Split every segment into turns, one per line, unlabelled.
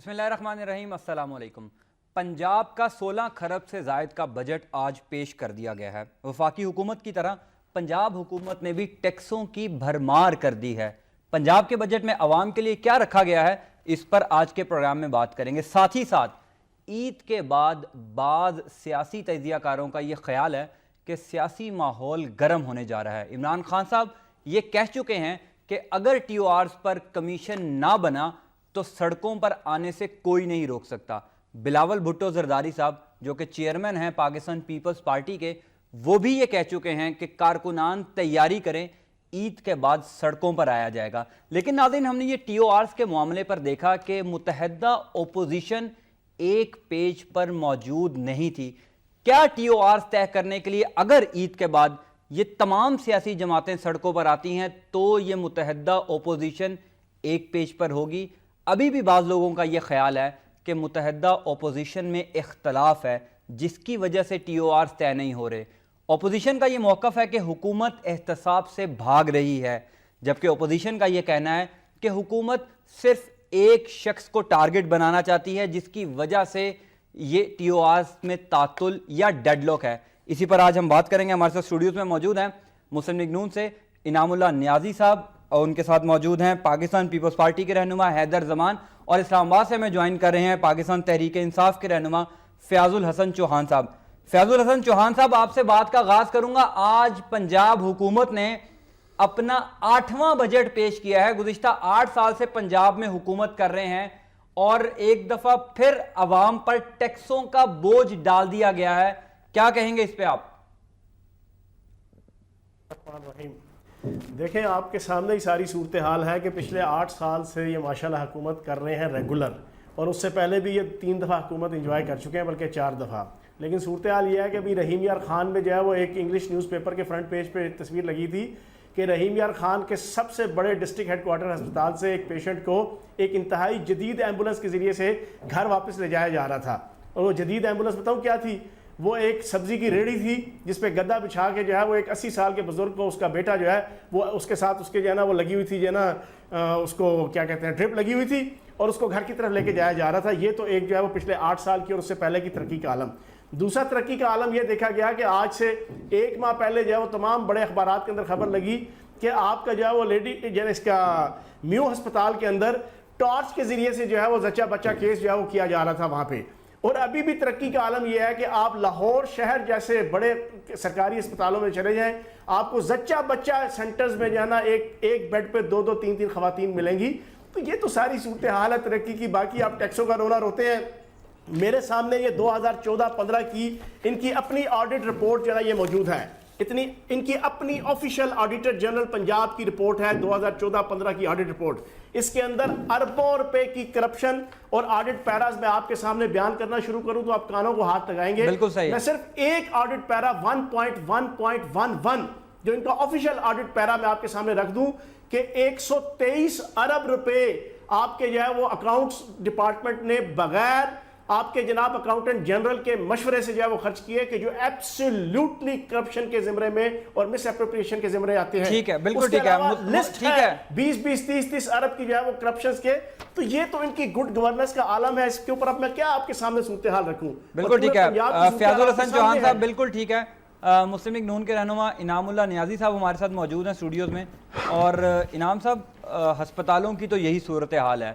بسم اللہ الرحمن الرحیم، السلام علیکم۔ پنجاب کا 16 کھرب سے زائد کا بجٹ آج پیش کر دیا گیا ہے۔ وفاقی حکومت کی طرح پنجاب حکومت نے بھی ٹیکسوں کی بھرمار کر دی ہے۔ پنجاب کے بجٹ میں عوام کے لیے کیا رکھا گیا ہے، اس پر آج کے پروگرام میں بات کریں گے۔ ساتھ ہی ساتھ عید کے بعد بعض سیاسی تجزیہ کاروں کا یہ خیال ہے کہ سیاسی ماحول گرم ہونے جا رہا ہے۔ عمران خان صاحب یہ کہہ چکے ہیں کہ اگر ٹی او آرز پر کمیشن نہ بنا تو سڑکوں پر آنے سے کوئی نہیں روک سکتا۔ بلاول بھٹو زرداری صاحب جو کہ چیئرمین ہیں پاکستان پیپلز پارٹی کے، وہ بھی یہ کہہ چکے ہیں کہ کارکنان تیاری کریں، عید کے بعد سڑکوں پر آیا جائے گا۔ لیکن ناظرین، ہم نے یہ ٹی او آرز کے معاملے پر دیکھا کہ متحدہ اپوزیشن ایک پیج پر موجود نہیں تھی۔ کیا ٹی او آرز طے کرنے کے لیے اگر عید کے بعد یہ تمام سیاسی جماعتیں سڑکوں پر آتی ہیں تو یہ متحدہ اپوزیشن ایک پیج پر ہوگی؟ ابھی بھی بعض لوگوں کا یہ خیال ہے کہ متحدہ اپوزیشن میں اختلاف ہے جس کی وجہ سے ٹی او آرز طے نہیں ہو رہے۔ اپوزیشن کا یہ موقف ہے کہ حکومت احتساب سے بھاگ رہی ہے، جبکہ اپوزیشن کا یہ کہنا ہے کہ حکومت صرف ایک شخص کو ٹارگٹ بنانا چاہتی ہے جس کی وجہ سے یہ ٹی او آرز میں تعطل یا ڈیڈ لاک ہے۔ اسی پر آج ہم بات کریں گے۔ ہمارے ساتھ اسٹوڈیوز میں موجود ہیں مسلم لیگ نون سے انعام اللہ نیازی صاحب، اور ان کے ساتھ موجود ہیں پاکستان پیپلز پارٹی کے رہنما حیدر زمان، اور اسلام آباد سے ہمیں جوائن کر رہے ہیں پاکستان تحریک انصاف کے رہنما فیاض الحسن چوہان صاحب۔ فیاض الحسن چوہان صاحب، آپ سے بات کا آغاز کروں گا۔ آج پنجاب حکومت نے اپنا 8واں بجٹ پیش کیا ہے۔ گزشتہ 8 سال سے پنجاب میں حکومت کر رہے ہیں اور ایک دفعہ پھر عوام پر ٹیکسوں کا بوجھ ڈال دیا گیا ہے، کیا کہیں گے اس پہ آپ؟
دیکھیں، آپ کے سامنے ہی ساری صورتحال ہے کہ پچھلے 8 سال سے یہ ماشاءاللہ حکومت کر رہے ہیں ریگولر، اور اس سے پہلے بھی یہ 3 دفعہ حکومت انجوائے کر چکے ہیں، بلکہ 4 دفعہ۔ لیکن صورتحال یہ ہے کہ ابھی رحیم یار خان میں جو ہے وہ ایک انگلش نیوز پیپر کے فرنٹ پیج پہ تصویر لگی تھی کہ رحیم یار خان کے سب سے بڑے ڈسٹرکٹ ہیڈ کوارٹر ہسپتال سے ایک پیشنٹ کو ایک انتہائی جدید ایمبولنس کے ذریعے سے گھر واپس لے جایا جا رہا تھا۔ اور وہ جدید ایمبولنس بتاؤں کیا تھی؟ وہ ایک سبزی کی ریڑھی تھی جس پہ گدا بچھا کے جو ہے وہ ایک 80 سال کے بزرگ کو، اس کا بیٹا جو ہے وہ اس کے ساتھ اس کے جو ہے نا وہ لگی ہوئی تھی، جو ہے نا اس کو کیا کہتے ہیں، ڈرپ لگی ہوئی تھی، اور اس کو گھر کی طرف لے کے جایا جا رہا تھا۔ یہ تو ایک جو ہے وہ پچھلے 8 سال کی اور اس سے پہلے کی ترقی کا عالم۔ دوسرا ترقی کا عالم یہ دیکھا گیا کہ آج سے 1 ماہ پہلے جو ہے وہ تمام بڑے اخبارات کے اندر خبر لگی کہ آپ کا جو ہے وہ لیڈی جو ہے اس کا میو ہسپتال کے اندر ٹارچ کے ذریعے سے جو ہے وہ زچہ بچہ کیس جو ہے وہ کیا جا رہا تھا وہاں پہ۔ اور ابھی بھی ترقی کا عالم یہ ہے کہ آپ لاہور شہر جیسے بڑے سرکاری اسپتالوں میں چلے جائیں، آپ کو زچہ بچہ سینٹرز میں جانا ایک بیڈ پہ 2 3 خواتین ملیں گی۔ تو یہ تو ساری صورتحال ہے ترقی کی۔ باقی آپ ٹیکسوں کا رونا روتے ہیں، میرے سامنے یہ 2014-15 کی ان کی اپنی آڈٹ رپورٹ جو ہے یہ موجود ہے۔ ان کی اپنی آفیشل آڈیٹر جنرل پنجاب کی رپورٹ ہے 2014-15 کی آڈٹ رپورٹ۔ اس کے اندر اربوں روپے کی کرپشن اور آڈٹ پیراز میں آپ کے سامنے بیان کرنا شروع کروں تو آپ کانوں کو ہاتھ لگائیں گے۔
بالکل صحیح۔
میں صرف ایک آڈٹ پیرا 1.1.11 جو ان کا آفیشل آڈٹ پیرا میں آپ کے سامنے رکھ دوں کہ 123 ارب روپے آپ کے جو ہے وہ اکاؤنٹس ڈپارٹمنٹ نے بغیر آپ کے جناب اکاؤنٹنٹ جنرل کے مشورے سے جو ہے وہ خرچ کیے، کہ جو ایبسلیوٹلی کرپشن کے زمرے میں اور مس اپروپریشن کے زمرے آتے ہیں۔
ٹھیک ہے، بالکل ٹھیک ہے،
لسٹ ہے 20-30 ارب کی جو ہے وہ کرپشنز کے۔ تو یہ تو ان کی گڈ گورننس کا عالم ہے۔ اس کے اوپر اب میں کیا آپ کے سامنے صورتحال رکھوں؟
بالکل ٹھیک ہے فیاض الحسن چوہان صاحب، بالکل ٹھیک ہے۔ مسلم لیگ نون کے رہنما انعام اللہ نیازی صاحب ہمارے ساتھ موجود ہیں اسٹوڈیوز میں۔ اور انعام صاحب، ہسپتالوں کی تو یہی صورتحال ہے،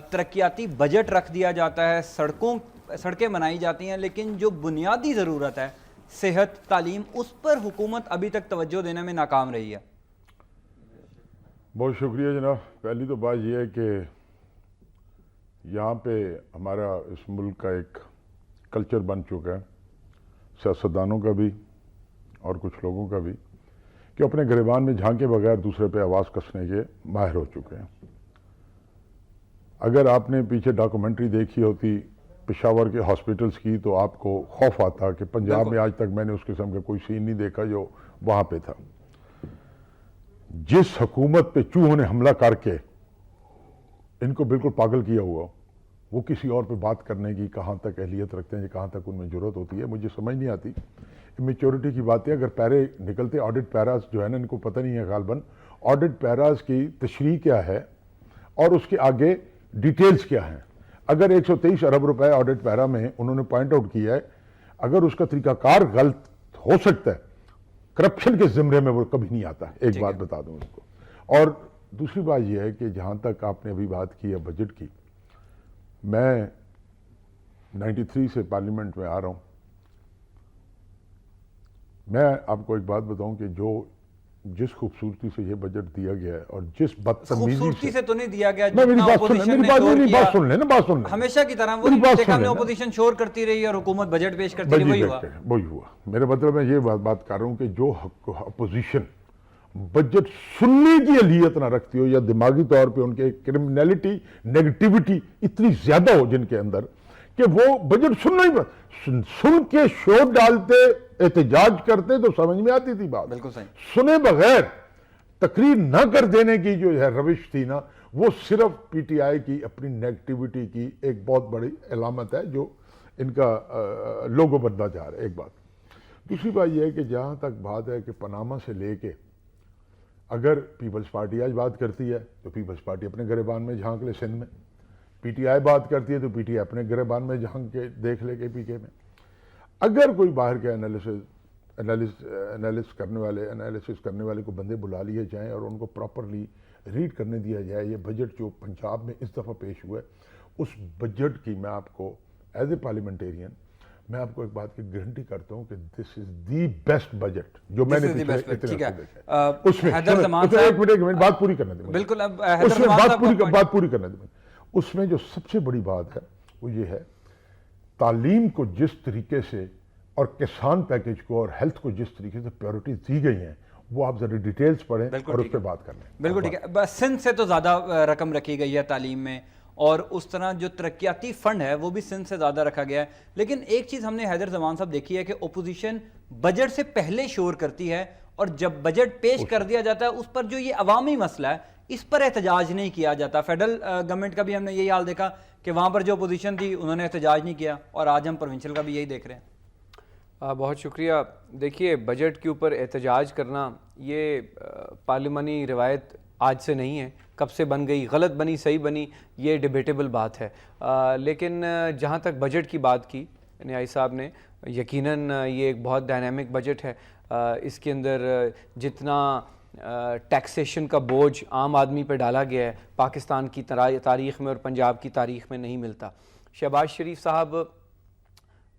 ترقیاتی بجٹ رکھ دیا جاتا ہے، سڑکیں بنائی جاتی ہیں، لیکن جو بنیادی ضرورت ہے صحت، تعلیم، اس پر حکومت ابھی تک توجہ دینے میں ناکام رہی ہے۔
بہت شکریہ جناب۔ پہلی تو بات یہ ہے کہ یہاں پہ ہمارا اس ملک کا ایک کلچر بن چکا ہے، سیاستدانوں کا بھی اور کچھ لوگوں کا بھی، کہ اپنے گریبان میں جھانکے بغیر دوسرے پہ آواز کسنے کے ماہر ہو چکے ہیں۔ اگر آپ نے پیچھے ڈاکومنٹری دیکھی ہوتی پشاور کے ہاسپٹلز کی تو آپ کو خوف آتا کہ پنجاب میں آج تک میں نے اس قسم کا کوئی سین نہیں دیکھا جو وہاں پہ تھا۔ جس حکومت پہ چوہوں نے حملہ کر کے ان کو بالکل پاگل کیا ہوا، وہ کسی اور پہ بات کرنے کی کہاں تک اہلیت رکھتے ہیں، کہاں تک ان میں ضرورت ہوتی ہے، مجھے سمجھ نہیں آتی۔ میچورٹی کی بات ہے، اگر پیرے نکلتے آڈٹ پیراز جو ہے نا، ان کو پتہ نہیں ہے غالباً آڈٹ پیراز کی تشریح کیا ہے اور اس کے آگے ڈیٹیلز کیا ہیں۔ اگر 123 ارب روپے آڈٹ پیرا میں انہوں نے پوائنٹ آؤٹ کیا ہے، اگر اس کا طریقہ کار غلط ہو سکتا ہے، کرپشن کے زمرے میں وہ کبھی نہیں آتا. ایک بات بتا دوں ان کو. اور دوسری بات یہ ہے کہ جہاں تک آپ نے ابھی بات کی ہے بجٹ کی، میں 93 سے پارلیمنٹ میں آ رہا ہوں. میں آپ کو ایک بات بتاؤں کہ جس خوبصورتی سے یہ بجٹ دیا گیا ہے اور جس بدتمیزی
خوبصورتی سے تو نہیں دیا گیا،
میری بات سن لیں.
ہمیشہ کی طرح اپوزیشن شور کرتی رہی اور حکومت بجٹ پیش کرتی رہی،
وہی ہوا. میرا مطلب میں یہ بات کر رہا ہوں کہ جو اپوزیشن بجٹ سننے کی اہلیت نہ رکھتی ہو یا دماغی طور پہ ان کے کرمنالٹی نیگیٹیوٹی اتنی زیادہ ہو جن کے اندر کہ وہ بجٹ سننا ہی سن کے شور ڈالتے، احتجاج کرتے تو سمجھ میں آتی تھی بات.
بالکل صحیح.
سنے بغیر تقریر نہ کر دینے کی جو ہے روش تھی نا، وہ صرف پی ٹی آئی کی اپنی نیگیٹیوٹی کی ایک بہت بڑی علامت ہے جو ان کا لوگو بنتا جا رہا ہے. ایک بات. دوسری بات یہ ہے کہ جہاں تک بات ہے کہ پاناما سے لے کے اگر پیپلز پارٹی آج بات کرتی ہے تو پیپلز پارٹی اپنے گریبان میں جھانک لے سندھ میں، پی ٹی آئی بات کرتی ہے تو پی ٹی آئی اپنے گریبان میں جھانک کے دیکھ لے کے پی کے میں. اگر کوئی باہر کے انالیسس کرنے والے کو بندے بلا لیے جائیں اور ان کو پراپرلی ریڈ کرنے دیا جائے، یہ بجٹ جو پنجاب میں اس دفعہ پیش ہوا ہے، اس بجٹ کی میں آپ کو ایز اے پارلیمنٹیرین میں آپ کو ایک بات کی گارنٹی کرتا ہوں کہ دس از دی بیسٹ بجٹ جو میں نے ایک منٹ بات پوری کرنے دیں.
بالکل.
بات پوری کرنے دیں. اس میں جو سب سے بڑی بات ہے وہ یہ ہے تعلیم کو جس طریقے سے اور کسان پیکج کو اور ہیلتھ کو جس طریقے سے پریورٹیز دی گئی ہیں وہ آپ ذرا ڈیٹیلز پڑھیں اور اس پہ بات کر لیں.
بالکل ٹھیک ہے. بس سندھ سے تو زیادہ رقم رکھی گئی ہے تعلیم میں، اور اس طرح جو ترقیاتی فنڈ ہے وہ بھی سندھ سے زیادہ رکھا گیا ہے. لیکن ایک چیز ہم نے حیدر زمان صاحب دیکھی ہے کہ اپوزیشن بجٹ سے پہلے شور کرتی ہے، اور جب بجٹ پیش کر دیا جاتا ہے اس پر جو یہ عوامی مسئلہ ہے اس پر احتجاج نہیں کیا جاتا. فیڈرل گورنمنٹ کا بھی ہم نے یہی حال دیکھا کہ وہاں پر جو اپوزیشن تھی انہوں نے احتجاج نہیں کیا، اور آج ہم پروونشل کا بھی یہی دیکھ رہے ہیں.
بہت شکریہ. دیکھیے بجٹ کے اوپر احتجاج کرنا یہ پارلیمانی روایت آج سے نہیں ہے، کب سے بن گئی، غلط بنی صحیح بنی یہ ڈیبیٹیبل بات ہے. لیکن جہاں تک بجٹ کی بات کی نیائی صاحب نے، یقیناً یہ ایک بہت ڈائنامک بجٹ ہے. اس کے اندر جتنا ٹیکسیشن کا بوجھ عام آدمی پہ ڈالا گیا ہے پاکستان کی تاریخ میں اور پنجاب کی تاریخ میں نہیں ملتا. شہباز شریف صاحب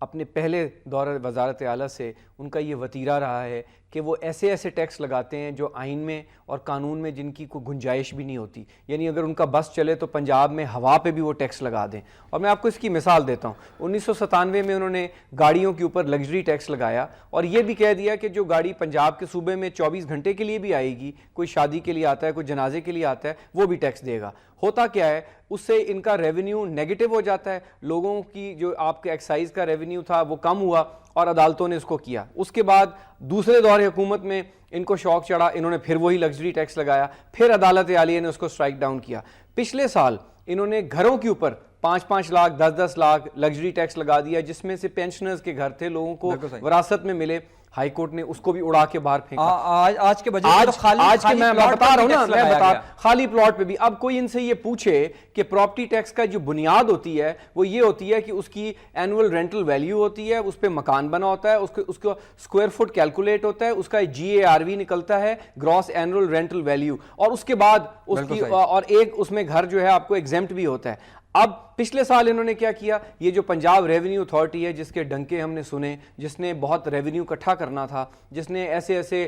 اپنے پہلے دور وزارت اعلیٰ سے ان کا یہ وتیرہ رہا ہے کہ وہ ایسے ایسے ٹیکس لگاتے ہیں جو آئین میں اور قانون میں جن کی کوئی گنجائش بھی نہیں ہوتی. یعنی اگر ان کا بس چلے تو پنجاب میں ہوا پہ بھی وہ ٹیکس لگا دیں. اور میں آپ کو اس کی مثال دیتا ہوں. 1997 میں انہوں نے گاڑیوں کے اوپر لگژری ٹیکس لگایا اور یہ بھی کہہ دیا کہ جو گاڑی پنجاب کے صوبے میں 24 گھنٹے کے لیے بھی آئے گی، کوئی شادی کے لیے آتا ہے، کوئی جنازے کے لیے آتا ہے، وہ بھی ٹیکس دے گا. ہوتا کیا ہے، اس سے ان کا ریونیو نیگیٹو ہو جاتا ہے. لوگوں کی جو آپ کے ایکسائز کا ریونیو تھا وہ کم ہوا اور عدالتوں نے اس کو کیا. اس کے بعد دوسرے دور حکومت میں ان کو شوق چڑھا، انہوں نے پھر وہی لگژری ٹیکس لگایا، پھر عدالت عالیہ نے اس کو سٹرائک ڈاؤن کیا. پچھلے سال انہوں نے گھروں کے اوپر 5-5 لاکھ 10-10 لاکھ لگژری ٹیکس لگا دیا، جس میں سے پینشنرز کے گھر تھے، لوگوں کو وراثت میں ملے. ہائی کورٹ نے اس کو بھی اڑا کے باہر پھینکا.
آج کے بجٹ
میں بتا رہا ہوں نا، میں بتا خالی پلاٹ پہ بھی. اب کوئی ان سے یہ پوچھے کہ پراپرٹی ٹیکس کا جو بنیاد ہوتی ہے وہ یہ ہوتی ہے کہ اس کی اینول رینٹل ویلیو ہوتی ہے، اس پہ مکان بنا ہوتا ہے، اس کو اسکوائر فٹ کیلکولیٹ ہوتا ہے، اس کا GARV نکلتا ہے، گراس اینول رینٹل ویلیو، اور اس کے بعد اس کی اور ایک اس میں گھر جو ہے آپ کو ایگزیمپٹ بھی ہوتا ہے. اب پچھلے سال انہوں نے کیا کیا، یہ جو پنجاب ریونیو اتھارٹی ہے جس کے ڈنکے ہم نے سنے، جس نے بہت ریونیو اکٹھا کرنا تھا، جس نے ایسے ایسے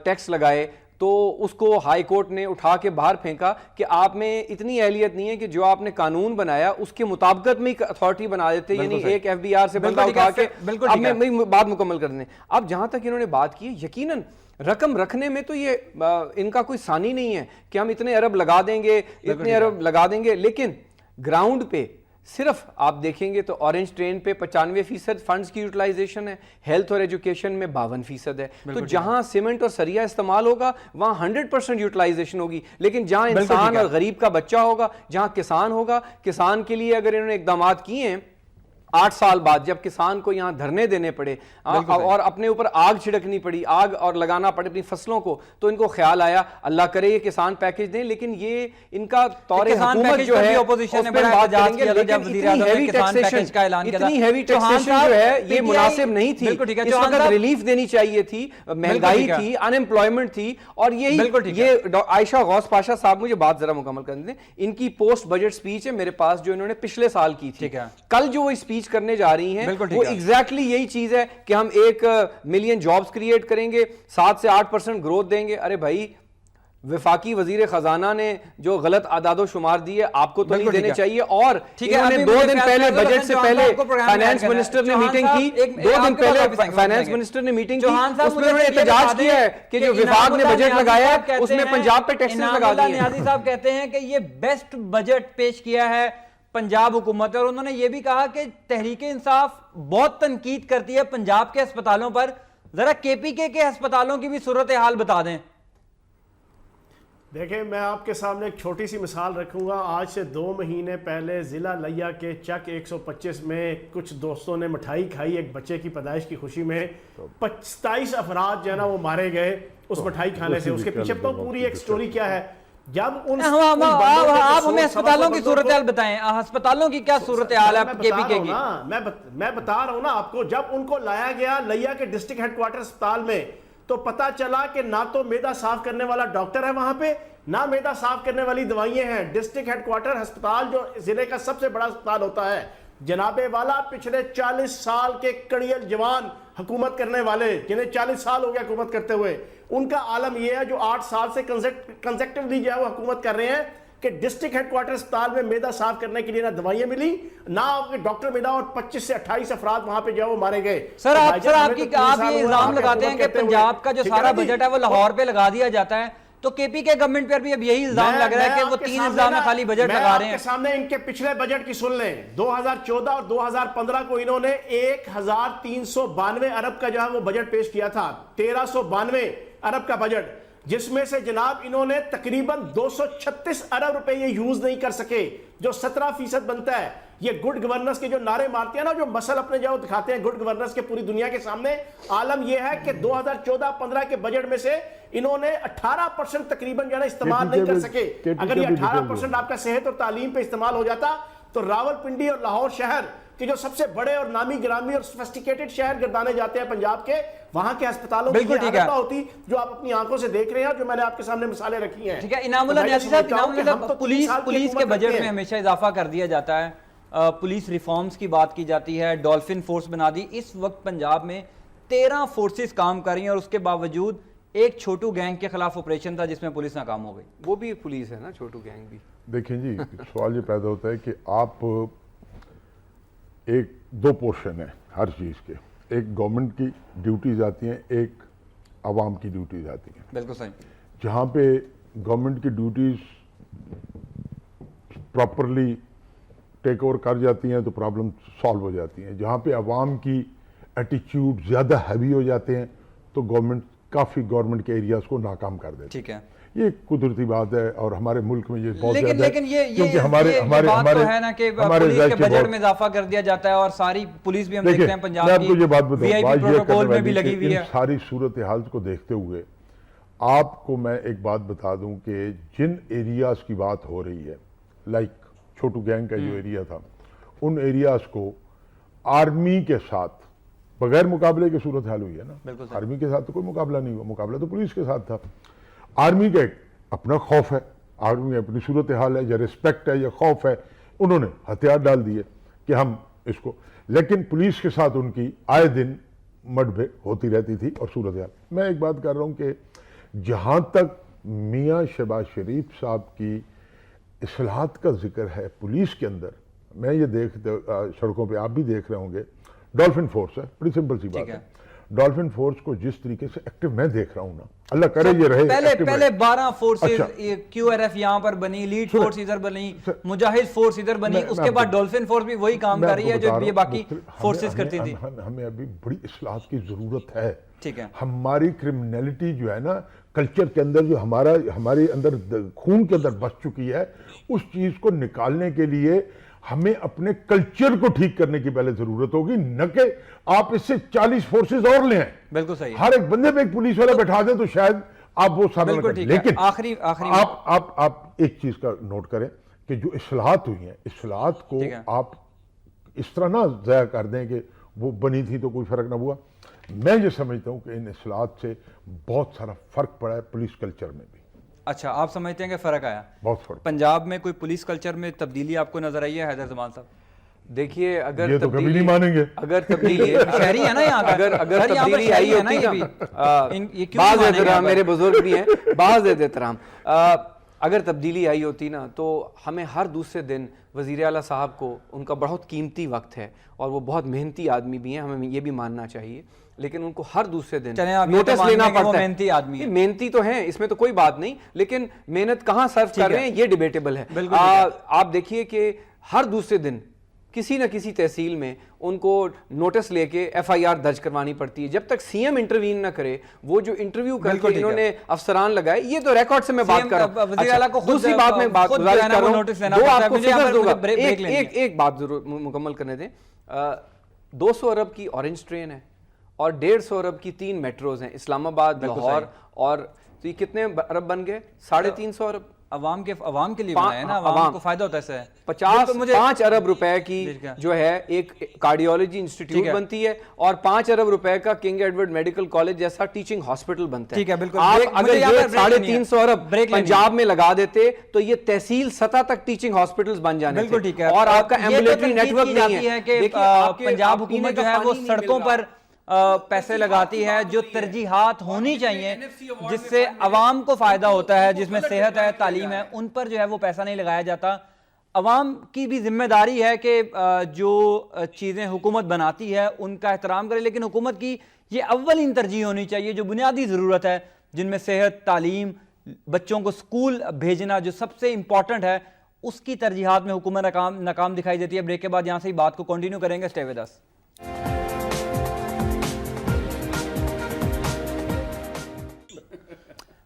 ٹیکس لگائے، تو اس کو ہائی کورٹ نے اٹھا کے باہر پھینکا کہ آپ میں اتنی اہلیت نہیں ہے کہ جو آپ نے قانون بنایا اس کے مطابقت میں اتھارٹی بنا دیتے. یعنی ایک FBR سے بندہ اٹھا کے. اب میں بات مکمل کر دیں. اب جہاں تک انہوں نے بات کی، یقیناً رقم رکھنے میں تو یہ ان کا کوئی ثانی نہیں ہے کہ ہم اتنے ارب لگا دیں گے، اتنے ارب لگا دیں گے، لیکن گراؤنڈ پہ صرف آپ دیکھیں گے تو اورنج ٹرین پہ 95% فنڈز کی یوٹیلائزیشن ہے، ہیلتھ اور ایجوکیشن میں 52% ہے. تو جہاں سیمنٹ اور سریا استعمال ہوگا وہاں 100% یوٹیلائزیشن ہوگی. لیکن جہاں انسان اور غریب کا بچہ ہوگا، جہاں کسان ہوگا، کسان کے لیے اگر انہوں نے اقدامات کیے ہیں 8 سال بعد جب کسان کو یہاں دھرنے دینے پڑے اور اپنے اوپر آگ چھڑکنی پڑی، آگ اور لگانا پڑے اپنی فصلوں کو، تو ان کو خیال آیا اللہ کرے یہ کسان پیکج دیں، لیکن یہ ان کا طور حکومت جو ہے
اپوزیشن نے بڑا احتجاج کیا تھا جب وزیر اعظم نے کسان پیکج کا اعلان کیا تھا.
اتنی ہیوی ٹیکسیشن جو ہے یہ مناسب نہیں تھی. اس وقت ریلیف دینی چاہیے تھی، مہنگائی تھی، ان ایمپلائمنٹ تھی، اور یہ عائشہ غوث پاشا صاحب مجھے بات ذرا مکمل کرنے دیں. ان کی پوسٹ بجٹ سپیچ ہے میرے پاس جو انہوں نے پچھلے سال کی تھی. کل جو وہ اسپیچ کرنے جا رہی ہیں وہ ایگزیکٹلی یہی چیز ہے کہ ہم 1 ملین جابز کریٹ کریں گے، 7 سے 8% گروتھ دیں گے. ارے بھائی وفاقی وزیر خزانہ نے جو غلط اعداد و شمار دیے آپ کو تو نہیں دینے چاہیے. اور انہوں نے 2 دن پہلے بجٹ سے پہلے فائنانس منسٹر نے میٹنگ کی، 2 دن پہلے فائنانس منسٹر نے میٹنگ کی، اس میں انہوں نے احتجاج کیا ہے کہ جو وفاق نے بجٹ لگایا ہے اس میں پنجاب پہ ٹیکسز لگا دیے.
نیازی صاحب کہتے ہیں کہ یہ بیسٹ بجٹ پیش کیا ہے پنجاب حکومت، اور انہوں نے یہ بھی کہا کہ تحریک انصاف بہت تنقید کرتی ہے پنجاب کے ہسپتالوں پر. ذرا کے پی کے ہسپتالوں کی بھی صورتحال بتا دیں.
دیکھیں میں آپ کے سامنے ایک چھوٹی سی مثال رکھوں گا. آج سے 2 مہینے پہلے ضلع لیا کے چک 125 میں کچھ دوستوں نے مٹھائی کھائی ایک بچے کی پیدائش کی خوشی میں. 27 افراد جو ہے نا وہ مارے گئے اس مٹھائی کھانے سے. اس کے پیچھے تو پوری ایک سٹوری کیا ہے. جب
آپ ہمیں ہسپتالوں کی صورتحال بتائیں، ہسپتالوں کی کیا صورتحال ہے کے پی کے کی؟
میں بتا رہا ہوں نا آپ کو. جب ان کو لایا گیا لیا کے ڈسٹرکٹ ہیڈ کوارٹر اسپتال میں تو پتا چلا کہ نہ تو معدہ صاف کرنے والا ڈاکٹر ہے وہاں پہ، نہ معدہ صاف کرنے والی دوائیں ہیں. ڈسٹرکٹ ہیڈ کوارٹر ہسپتال جو ضلع کا سب سے بڑا ہسپتال ہوتا ہے جناب والا، پچھلے 40 سال کے کڑیل جوان حکومت کرنے والے جنہیں 40 سال ہو گیا حکومت کرتے ہوئے، ان کا عالم یہ ہے جو 8 سال سے کنزیکٹیولی جو ہے وہ حکومت کر رہے ہیں کہ ڈسٹرکٹ ہیڈ کوارٹر اسپتال میں معدہ صاف کرنے کے لیے نہ دوائیں ملی نہ ڈاکٹر ملا، اور 25 سے 28 افراد وہاں پہ جو ہے وہ مارے گئے.
سر آپ یہ الزام لگاتے ہیں کہ پنجاب کا جو سارا بجٹ ہے وہ لاہور پہ لگا دیا جاتا ہے، تو کے پی کے گورنمنٹ پر بھی اب یہی الزام لگ رہا ہے کہ وہ 3 اضلاع میں خالی بجٹ لگا رہے ہیں.
آپ کے سامنے ان کے پچھلے بجٹ کی سن لیں. 2014 اور 2015 کو انہوں نے 1392 ارب کا جو ہے وہ بجٹ پیش کیا تھا. 1392 ارب کا بجٹ، جس میں سے جناب انہوں نے تقریباً 236 ارب روپے یہ یوز نہیں کر سکے، جو 17% بنتا ہے. یہ گڈ گورننس کے جو نعرے مارتے ہیں نا، جو مسل اپنے جو دکھاتے ہیں گڈ گورننس کے پوری دنیا کے سامنے، عالم یہ ہے کہ 2014-15 کے بجٹ میں سے انہوں نے 18% تقریباً جو ہے استعمال نہیں کر سکے. اگر یہ 18% آپ کا صحت اور تعلیم پہ استعمال ہو جاتا تو راول پنڈی اور لاہور شہر کہ جو سب سے بڑے اور نامی گرامی اور سوفسٹیکیٹڈ شہر گردانے جاتے ہیں پنجاب کے، وہاں کے ہسپتالوں کی یہ حالت ہوتی جو آپ اپنی آنکھوں سے دیکھ رہے ہیں، جو میں نے آپ کے سامنے مثالیں رکھی ہیں.
ٹھیک ہے انعام اللہ نیازی صاحب، پولیس کے بجٹ میں ہمیشہ اضافہ کر دیا جاتا ہے، پولیس ریفارمز کی بات کی جاتی ہے، ڈولفن فورس بنا دی. اس وقت پنجاب میں 13 فورسز کام کر رہی ہیں، اور اس کے باوجود ایک چھوٹو گینگ کے خلاف آپریشن تھا جس میں پولیس ناکام ہو گئی.
وہ بھی پولیس ہے نا، چھوٹو گینگ بھی.
دیکھیں جی سوال یہ پیدا ہوتا ہے کہ آپ ایک 2 پورشن ہیں ہر چیز کے. ایک گورنمنٹ کی ڈیوٹیز آتی ہیں، ایک عوام کی ڈیوٹیز آتی ہیں.
بالکل صحیح.
جہاں پہ گورنمنٹ کی ڈیوٹیز پراپرلی ٹیک اوور کر جاتی ہیں تو پرابلم سالو ہو جاتی ہیں. جہاں پہ عوام کی ایٹیچیوڈ زیادہ ہیوی ہو جاتے ہیں تو گورنمنٹ کے ایریاز کو ناکام کر دیتے ہیں.
ٹھیک ہے،
یہ قدرتی بات ہے اور ہمارے ملک میں یہ بہت زیادہ ہے.
لیکن یہ بات تو ہے نا کہ پولیس کے بجٹ میں اضافہ کر دیا جاتا ہے، اور ساری پولیس بھی ہم دیکھتے ہیں پنجاب کی وی آئی پی پروٹوکول میں بھی لگی ہوئی ہے.
ساری صورتحال کو دیکھتے ہوئے آپ کو میں ایک بات بتا دوں کہ جن ایریاز کی بات ہو رہی ہے، لائک چھوٹو گینگ کا جو ایریا تھا، ان ایریاز کو آرمی کے ساتھ بغیر مقابلے کی صورتحال ہوئی ہے نا. آرمی کے ساتھ تو کوئی مقابلہ نہیں ہوا، مقابلہ تو پولیس کے ساتھ تھا. آرمی کا ایک اپنا خوف ہے، آرمی اپنی صورتحال ہے، یا رسپیکٹ ہے یا خوف ہے، انہوں نے ہتھیار ڈال دیے کہ ہم اس کو. لیکن پولیس کے ساتھ ان کی آئے دن مڈبھے ہوتی رہتی تھی اور صورتحال. میں ایک بات کر رہا ہوں کہ جہاں تک میاں شہباز شریف صاحب کی اصلاحات کا ذکر ہے پولیس کے اندر، میں یہ سڑکوں پہ آپ بھی دیکھ رہے ہوں گے، ڈولفن فورس ہے، بڑی سمپل سی بات ہے. ڈولفن فورس کو جس طریقے سے ایکٹیو میں دیکھ رہا ہوں نا، اللہ کرے یہ رہے.
پہلے 12 فورسز کیو آر ایف یہاں پر بنی، لیڈ فورس ادھر بنی، مجاہد فورس ادھر بنی، اس کے بعد ڈولفن فورس بھی وہی کام کر رہی ہے جو یہ باقی فورسز کرتی تھی.
ہمیں ابھی بڑی اصلاحات کی ضرورت ہے.
ٹھیک ہے،
ہماری کرمنلٹی جو ہے نا کلچر کے اندر، جو ہمارے اندر خون کے اندر بس چکی ہے، اس چیز کو نکالنے کے لیے ہمیں اپنے کلچر کو ٹھیک کرنے کی پہلے ضرورت ہوگی، نہ کہ آپ اس سے 40 فورسز اور لیں.
بالکل صحیح.
ہر ایک بندے پہ ایک پولیس والا بٹھا دیں تو شاید آپ وہ سارا نہ کریں. لیکن
آخری
آپ ایک چیز کا نوٹ کریں کہ جو اصلاحات ہوئی ہیں، اصلاحات کو آپ اس طرح نہ ضائع کر دیں کہ وہ بنی تھی تو کوئی فرق نہ ہوا. میں یہ سمجھتا ہوں کہ ان اصلاحات سے بہت سارا فرق پڑا ہے پولیس کلچر میں بھی.
اچھا، آپ سمجھتے ہیں کہ فرق آیا؟
بہت فرق.
پنجاب میں کوئی پولیس کلچر میں تبدیلی آپ کو نظر آئی ہے حیدر زمان صاحب؟
دیکھیے اگر
یہ تو کبھی نہیں مانیں گے.
اگر تبدیلی
شہری ہے نا یہاں کا،
اگر تبدیلی آئی ہوتی نا، بعض احترام میرے بزرگ بھی ہیں، بعض احترام، اگر تبدیلی آئی ہوتی نا تو ہمیں ہر دوسرے دن وزیر اعلیٰ صاحب کو، ان کا بہت قیمتی وقت ہے اور وہ بہت محنتی آدمی بھی ہیں، ہمیں یہ بھی ماننا چاہیے، لیکن ان کو ہر دوسرے دن نوٹس لینا پڑتا ہے. محنتی آدمی، محنتی تو ہیں، اس میں تو کوئی بات نہیں، لیکن محنت کہاں صرف کر رہے ہیں یہ ڈیبیٹیبل ہے. آپ دیکھیے کہ ہر دوسرے دن کسی نہ کسی تحصیل میں ان کو نوٹس لے کے ایف آئی آر درج کروانی پڑتی ہے. جب تک سی ایم انٹروین نہ کرے، وہ جو انٹرویو کر کے انہوں نے افسران لگائے، یہ تو ریکارڈ سے میں بات کر رہا ہوں. دوسری بات میں بات گزارش کر رہا ہوں، دو آپ کو فکر دوں گا، ایک بات ضرور مکمل کرنے دیں. 200 ارب کی اورنج ٹرین ہے اور 150 ارب کی 3 میٹروز ہیں، اسلام آباد، لاہور، اور تو یہ کتنے ارب بن گئے؟ 350 ارب. عوام کے لیے بنایا ہے نا، عوام کو فائدہ ہوتا ہے اس سے. 5 ارب روپے کی جو ہے ایک کارڈیولوجی انسٹیٹیوٹ بنتی ہے، اور 5 ارب روپے کا کنگ ایڈورڈ میڈیکل کالج جیسا ٹیچنگ ہاسپٹل بنتا ہے. آپ اگر یہ 350 ارب پنجاب میں لگا دیتے تو یہ تحصیل سطح تک ٹیچنگ ہاسپٹلز بن جانے تھے، اور آپ کا ایمبولیٹری نیٹ ورک نہیں ہے.
کہ پنجاب حکومت جو ہے وہ سڑکوں پر پیسے لگاتی ہے، جو ترجیحات ہونی چاہیے جس سے عوام کو فائدہ ہوتا ہے، جس میں صحت ہے، تعلیم ہے، ان پر جو ہے وہ پیسہ نہیں لگایا جاتا. عوام کی بھی ذمہ داری ہے کہ جو چیزیں حکومت بناتی ہے ان کا احترام کرے، لیکن حکومت کی یہ اولین ترجیح ہونی چاہیے جو بنیادی ضرورت ہے، جن میں صحت، تعلیم، بچوں کو سکول بھیجنا جو سب سے امپورٹنٹ ہے، اس کی ترجیحات میں حکومت ناکام دکھائی دیتی ہے. بریک کے بعد یہاں سے ہی بات کو کنٹینیو کریں گے. Stay with us.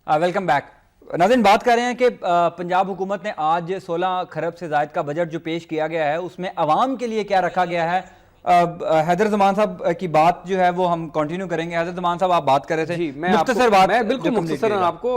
Welcome back. ناظرین، بات کر رہے ہیں کہ پنجاب حکومت نے آج 16 خرب سے زائد کا بجٹ جو پیش کیا گیا ہے اس میں عوام کے لیے کیا رکھا گیا ہے. حیدر زمان صاحب کی بات جو ہے وہ ہم کنٹینیو کریں گے. حیدر زمان صاحب آپ بات کر رہے تھے. مختصر بات،
میں بالکل مختصر آپ کو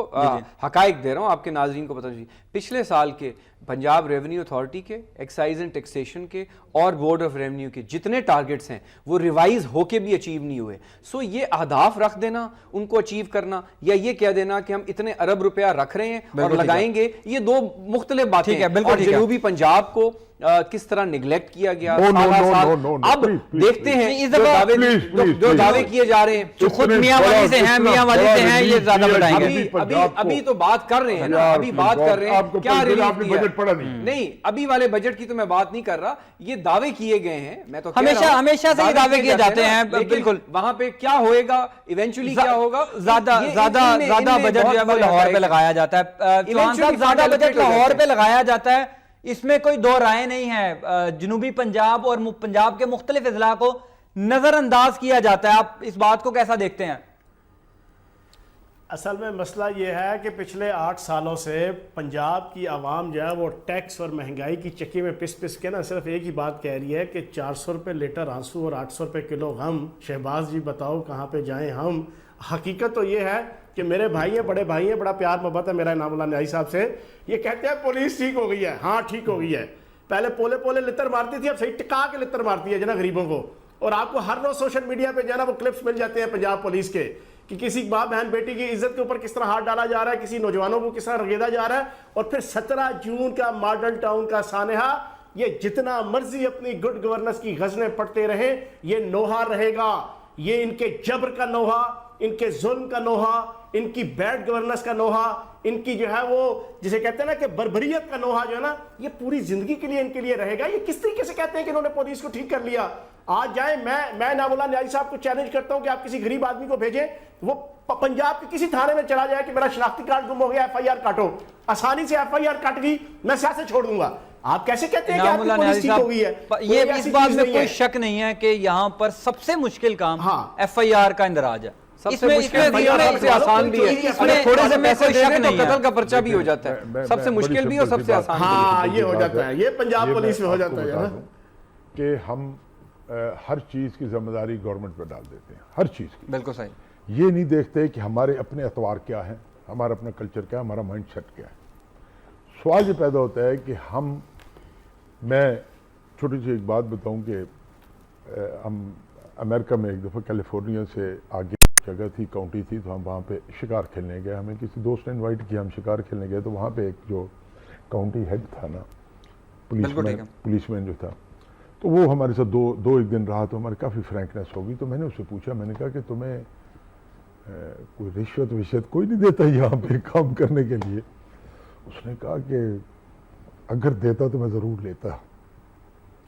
حقائق دے رہا ہوں، آپ کے ناظرین کو پتہ چاہیے. پچھلے سال کے پنجاب ریونیو اتھارٹی کے، ایکسائز اینڈ ٹیکسیشن کے اور بورڈ آف ریونیو کے جتنے ٹارگٹس ہیں وہ ریوائز ہو کے بھی اچیو نہیں ہوئے. سو یہ اہداف رکھ دینا، ان کو اچیو کرنا، یا یہ کہہ دینا کہ ہم اتنے ارب روپیہ رکھ رہے ہیں اور لگائیں گے، یہ دو مختلف باتیں ہیں. اور جنوبی پنجاب کو کس طرح نیگلیکٹ کیا گیا. اب دیکھتے ہیں جو دعوے کیے جا رہے ہیں،
خود میاں والی سے ہیں، میاں والی سے ہیں، یہ زیادہ بڑھائیں گے.
ابھی تو بات کر رہے ہیں نا، ابھی بات کر رہے ہیں کیا ریلیف پڑا نہیں. ابھی والے بجٹ کی تو میں بات نہیں کر رہا، یہ دعوے کیے گئے ہیں. میں تو
ہمیشہ سے یہ دعوے کیے جاتے ہیں. بالکل
وہاں پہ کیا ہوئے گا، ایونچولی کیا ہوگا.
زیادہ بجٹ جو ہے وہ لاہور پہ لگایا جاتا ہے. چوہان صاحب، زیادہ بجٹ لاہور پہ لگایا جاتا ہے، اس میں کوئی دو رائے نہیں ہے. جنوبی پنجاب اور پنجاب کے مختلف اضلاع کو نظر انداز کیا جاتا ہے. آپ اس بات کو کیسا دیکھتے ہیں؟
اصل میں مسئلہ یہ ہے کہ پچھلے 8 سالوں سے پنجاب کی عوام جو ہے وہ ٹیکس اور مہنگائی کی چکی میں پس کے نا صرف ایک ہی بات کہہ رہی ہے کہ 400 روپے لیٹر آنسو اور 800 روپے کلو غم. شہباز جی بتاؤ کہاں پہ جائیں ہم. حقیقت تو یہ ہے کہ میرے بھائی ہیں، بڑے بھائی ہیں، بڑا پیار محبت ہے میرا انعام اللہ نیائی صاحب سے. یہ کہتے ہیں پولیس ٹھیک ہو گئی ہے. ہاں ٹھیک ہو گئی ہے. پہلے پولے لتر مارتی تھی، اب صحیح ٹکا کے لتر مارتی ہے جنا غریبوں کو. اور آپ کو ہر روز سوشل میڈیا پہ جو نا وہ کلپس مل جاتے ہیں پنجاب پولیس کے کہ کسی ماں بہن بیٹی کی عزت کے اوپر کس طرح ہاتھ ڈالا جا رہا ہے، کسی نوجوانوں کو کس طرح رگیدا جا رہا ہے. اور پھر 17 جون کا ماڈل ٹاؤن کا سانحہ، یہ جتنا مرضی اپنی گڈ گورننس کی غزلیں پڑھتے رہیں، یہ نوحہ رہے گا. یہ ان کے جبر کا نوحہ، ان کے ظلم کا نوحہ، ان کی بیڈ گورننس کا نوحہ، ان کی جو ہے وہ جسے کہتے ہیں نا کہ بربریت کا نوحہ جو ہے نا، یہ پوری زندگی کے لیے ان کے لیے رہے گا. یہ کس طریقے سے کہتے ہیں کہ انہوں نے پولیس کو ٹھیک کر لیا. آج جائیں، میں انعام اللہ نیائی صاحب کو چیلنج کرتا ہوں کہ آپ کسی غریب آدمی کو بھیجیں، وہ پنجاب کے کسی تھانے میں چلا جائے کہ میرا شناختی کارڈ گم ہو گیا، ایف آئی آر کاٹو. آسانی سے ایف آئی آر کٹ گئی، میں سیاست چھوڑ دوں گا. آپ کیسے کہتے ہیں کہ آپ کی پولیس ٹھیک ہو گئی ہے؟
یہ اس بات میں کوئی شک نہیں ہے کہ یہاں پر سب سے مشکل کام ایف آئی آر کا اندراج ہے.
سب
اس
سے
میں-
مشکل
اس
بھی
میں-
اور سب سے آسان بھی ہے.
اس
اگر
میں-
تھوڑے سے
اس میں
پیسے
کوئی
دے
شک
دیں تو
نہیں ہے.
قتل کا پرچہ بھی ہو جاتا ہے. سب سے مشکل بھی اور سب سے آسان بھی.
ہاں یہ ہو جاتا ہے, یہ پنجاب پولیس میں ہو جاتا ہے نا
کہ ہم ہر چیز کی ذمہ داری گورنمنٹ پہ ڈال دیتے ہیں, ہر چیز کی.
بالکل صحیح.
یہ نہیں دیکھتے کہ ہمارے اپنے اطوار کیا ہیں, ہمارا اپنا کلچر کیا ہے, ہمارا مائنڈ سیٹ کیا ہے. سوال یہ پیدا ہوتا ہے کہ میں چھوٹی سی ایک بات بتاؤں کہ ہم امریکہ میں ایک دفعہ کیلیفورنیا سے آگے جگہ تھی, کاؤنٹی تھی, تو ہم وہاں پہ شکار کھیلنے گئے. ہمیں کسی دوست نے انوائٹ کیا, ہم شکار کھیلنے گئے. تو وہاں پہ ایک جو کاؤنٹی ہیڈ تھا نا, پولیس مین جو تھا, تو وہ ہمارے ساتھ دو ایک دن رہا. تو ہماری کافی فرینکنیس ہوگی. تو میں نے اس سے پوچھا, میں نے کہا کہ تمہیں کوئی رشوت کوئی نہیں دیتا یہاں پہ کام کرنے کے لیے؟ اس نے کہا کہ اگر دیتا تو میں ضرور لیتا.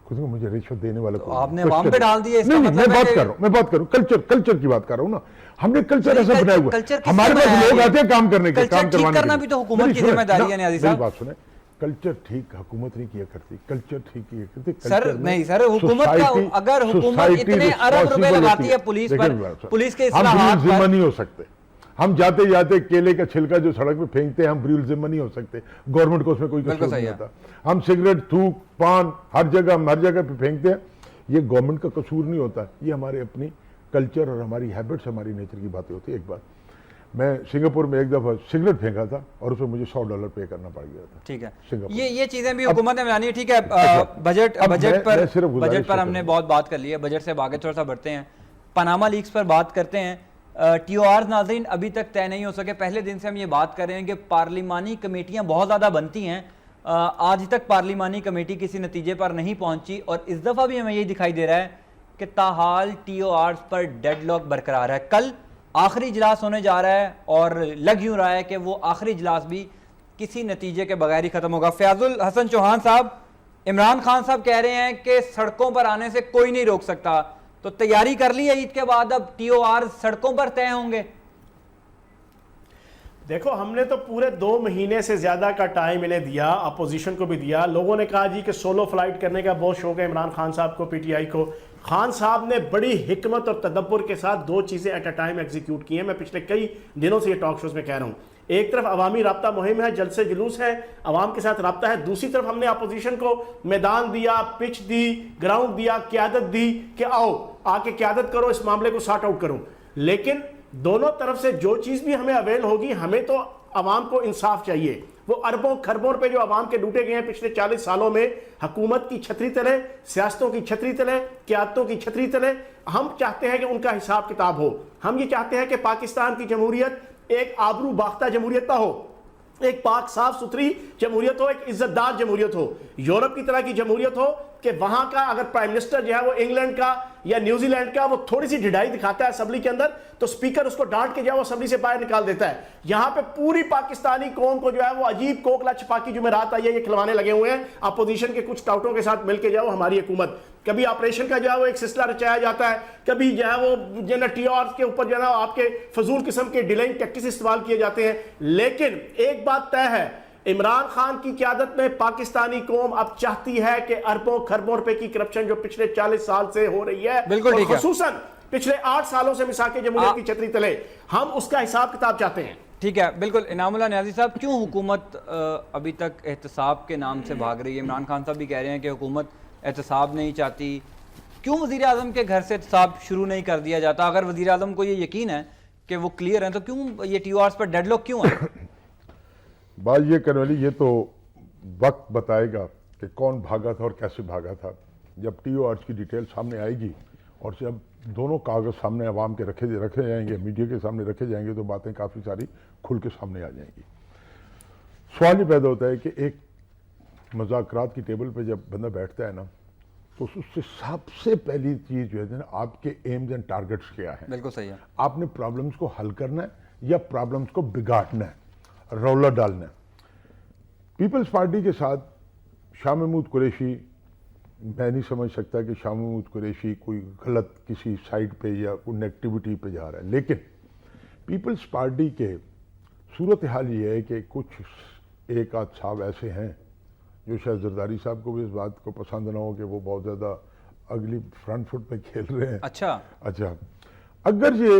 خود کو مجھے رشوت دینے والا کوئی
آپ نے عوام پہ ڈال دیا.
نہیں, میں بات کر رہا ہوں کلچر کی بات کر رہا ہوں نا. ہم نے کلچر ایسا بنایا ہوا ہے, ہمارے پاس لوگ آتے ہیں کام کرنے کے, کام کروانے کے.
کرنا بھی تو حکومت کی ذمہ داری ہے نیازی صاحب.
میری بات سنیں, کلچر ٹھیک حکومت نہیں کیا کرتی, کلچر ٹھیک کیا کرتی.
سر نہیں سر, حکومت کا اگر حکومت اتنے ارب روپے لگاتی ہے پولیس پر, پولیس کے اصلاحات پر,
ذمہ نہیں ہو سکتے. ہم جاتے جاتے کیلے کا چھلکا جو سڑک پہ پھینکتے ہیں, ہم بریول ذمہ نہیں ہو سکتے. گورنمنٹ کو اس میں کوئی قصور نہیں ہوتا. ہم سگریٹ, تھوک, پان ہر جگہ پہ پھینکتے ہیں, یہ گورنمنٹ کا قصور نہیں ہوتا. یہ ہمارے اپنی کلچر اور ہماری ہیبٹس, ہماری نیچر کی باتیں ہوتی ہیں. ایک بات, میں سنگاپور میں ایک دفعہ سگریٹ پھینکا تھا اور اس میں مجھے $100 پے کرنا پڑ گیا تھا.
ٹھیک ہے, یہ چیزیں بھی حکومت نے بنانی ہے. ٹھیک ہے, بجٹ پر ہم نے بہت بات کر لی ہے. بجٹ سے آگے تھوڑا سا بڑھتے ہیں, پاناما لیکس پر بات کرتے ہیں. ٹی او آرز ناظرین ابھی تک طے نہیں ہو سکے. پہلے دن سے ہم یہ بات کر رہے ہیں کہ پارلیمانی کمیٹیاں بہت زیادہ بنتی ہیں, آج تک پارلیمانی کمیٹی کسی نتیجے پر نہیں پہنچی, اور اس دفعہ بھی ہمیں یہ دکھائی دے رہا ہے کہ تاحال ٹی او آرز پر ڈیڈ لاک برقرار ہے. کل آخری اجلاس ہونے جا رہا ہے اور لگ یوں رہا ہے کہ وہ آخری اجلاس بھی کسی نتیجے کے بغیر ہی ختم ہوگا. فیاض الحسن چوہان صاحب, عمران خان صاحب کہہ رہے ہیں کہ سڑکوں پر آنے سے کوئی نہیں روک سکتا, تو تیاری کر لی ہے عید کے بعد اب ٹی او آر سڑکوں پر طے ہوں گے؟
دیکھو, ہم نے تو پورے 2 مہینے سے زیادہ کا ٹائم انہیں دیا, اپوزیشن کو بھی دیا. لوگوں نے کہا جی کہ سولو فلائٹ کرنے کا بہت شوق ہے عمران خان صاحب کو, پی ٹی آئی کو. خان صاحب نے بڑی حکمت اور تدبر کے ساتھ 2 چیزیں ایٹ اے ٹائم ایگزیکیوٹ کی ہیں. میں پچھلے کئی دنوں سے یہ ٹاک شوز میں کہہ رہا ہوں. ایک طرف عوامی رابطہ مہم ہے, جلسے جلوس ہے, عوام کے ساتھ رابطہ ہے. دوسری طرف ہم نے اپوزیشن کو میدان دیا, پچ دی, گراؤنڈ دیا, قیادت دی کہ آؤ آ کے قیادت کرو, اس معاملے کو سارٹ آؤٹ کرو. لیکن دونوں طرف سے جو چیز بھی ہمیں اویل ہوگی, ہمیں تو عوام کو انصاف چاہیے. وہ اربوں خربوں روپے جو عوام کے لوٹے گئے ہیں پچھلے 40 سالوں میں, حکومت کی چھتری تلے, سیاستوں کی چھتری تلے, قیادتوں کی چھتری تلے, ہم چاہتے ہیں کہ ان کا حساب کتاب ہو. ہم یہ چاہتے ہیں کہ پاکستان کی جمہوریت ایک آبرو باختہ جمہوریت نہ ہو, ایک پاک صاف ستھری جمہوریت ہو, ایک عزت دار جمہوریت ہو, یورپ کی طرح کی جمہوریت ہو کہ وہاں کا اگر پرائم منسٹر جو ہے وہ انگلینڈ کا یا نیوزی لینڈ کا وہ تھوڑی سی ڈھڈائی دکھاتا ہے اسمبلی کے اندر, تو اسپیکر اس کو ڈانٹ کے جو ہے وہ اسمبلی سے باہر نکال دیتا ہے. یہاں پہ پوری پاکستانی قوم کو جو ہے وہ عجیب کوکلا چھپاکی جمعرات آئی ہے, یہ کھلوانے لگے ہوئے ہیں اپوزیشن کے کچھ ٹاؤٹوں کے ساتھ مل کے جو ہے وہ ہماری حکومت. کبھی آپریشن کا جو ہے وہ ایک سلسلہ رچایا جاتا ہے, کبھی جو ہے وہ ٹی او آر کے اوپر جو ہے نا آپ کے فضول قسم کے ڈیلنگ ٹیکٹکس استعمال کیے جاتے ہیں. لیکن ایک بات طے ہے, عمران خان کی قیادت میں پاکستانی قوم اب چاہتی ہے کہ اربوں خربوں روپے کی کرپشن جو پچھلے 40 سال سے ہو رہی ہے,
بالکل ٹھیک ہے,
خصوصاً پچھلے 8 سالوں سے مساق جمہوریت کی چھتری تلے, ہم اس کا حساب کتاب چاہتے ہیں.
ٹھیک ہے, بالکل. انعام اللہ نیازی صاحب, کیوں حکومت ابھی تک احتساب کے نام سے بھاگ رہی ہے؟ عمران خان صاحب بھی کہہ رہے ہیں کہ حکومت احتساب نہیں چاہتی. کیوں وزیر اعظم کے گھر سے احتساب شروع نہیں کر دیا جاتا؟ اگر وزیر اعظم کو یہ یقین ہے کہ وہ کلیئر ہیں, تو کیوں یہ ٹی او آرز پر ڈیڈ لاک کیوں ہے؟
بات یہ کرنے والی, یہ تو وقت بتائے گا کہ کون بھاگا تھا اور کیسے بھاگا تھا. جب ٹی او آرز کی ڈیٹیل سامنے آئے گی اور جب دونوں کاغذ سامنے عوام کے رکھے جائیں گے, میڈیا کے سامنے رکھے جائیں گے, تو باتیں کافی ساری کھل کے سامنے آ جائیں گی. سوال یہ پیدا ہوتا ہے کہ ایک مذاکرات کی ٹیبل پہ جب بندہ بیٹھتا ہے نا, تو اس سے سب سے پہلی چیز جو ہے نا, آپ کے ایمز اینڈ ٹارگٹس کیا ہیں.
بالکل صحیح ہے.
آپ نے پرابلمز کو حل کرنا ہے یا پرابلمز کو بگاڑنا ہے, رولر ڈالنا ہے. پیپلز پارٹی کے ساتھ شاہ محمود قریشی, میں نہیں سمجھ سکتا کہ شاہ محمود قریشی کوئی غلط کسی سائٹ پہ یا کوئی نیگیٹیوٹی پہ جا رہا ہے, لیکن پیپلز پارٹی کے صورتحال یہ ہے کہ کچھ ایک آدھ صاحب ایسے ہیں جو شاید زرداری صاحب کو بھی اس بات کو پسند نہ ہو کہ وہ بہت زیادہ اگلی فرنٹ فٹ پہ کھیل رہے ہیں.
اچھا,
اگر یہ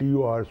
TORs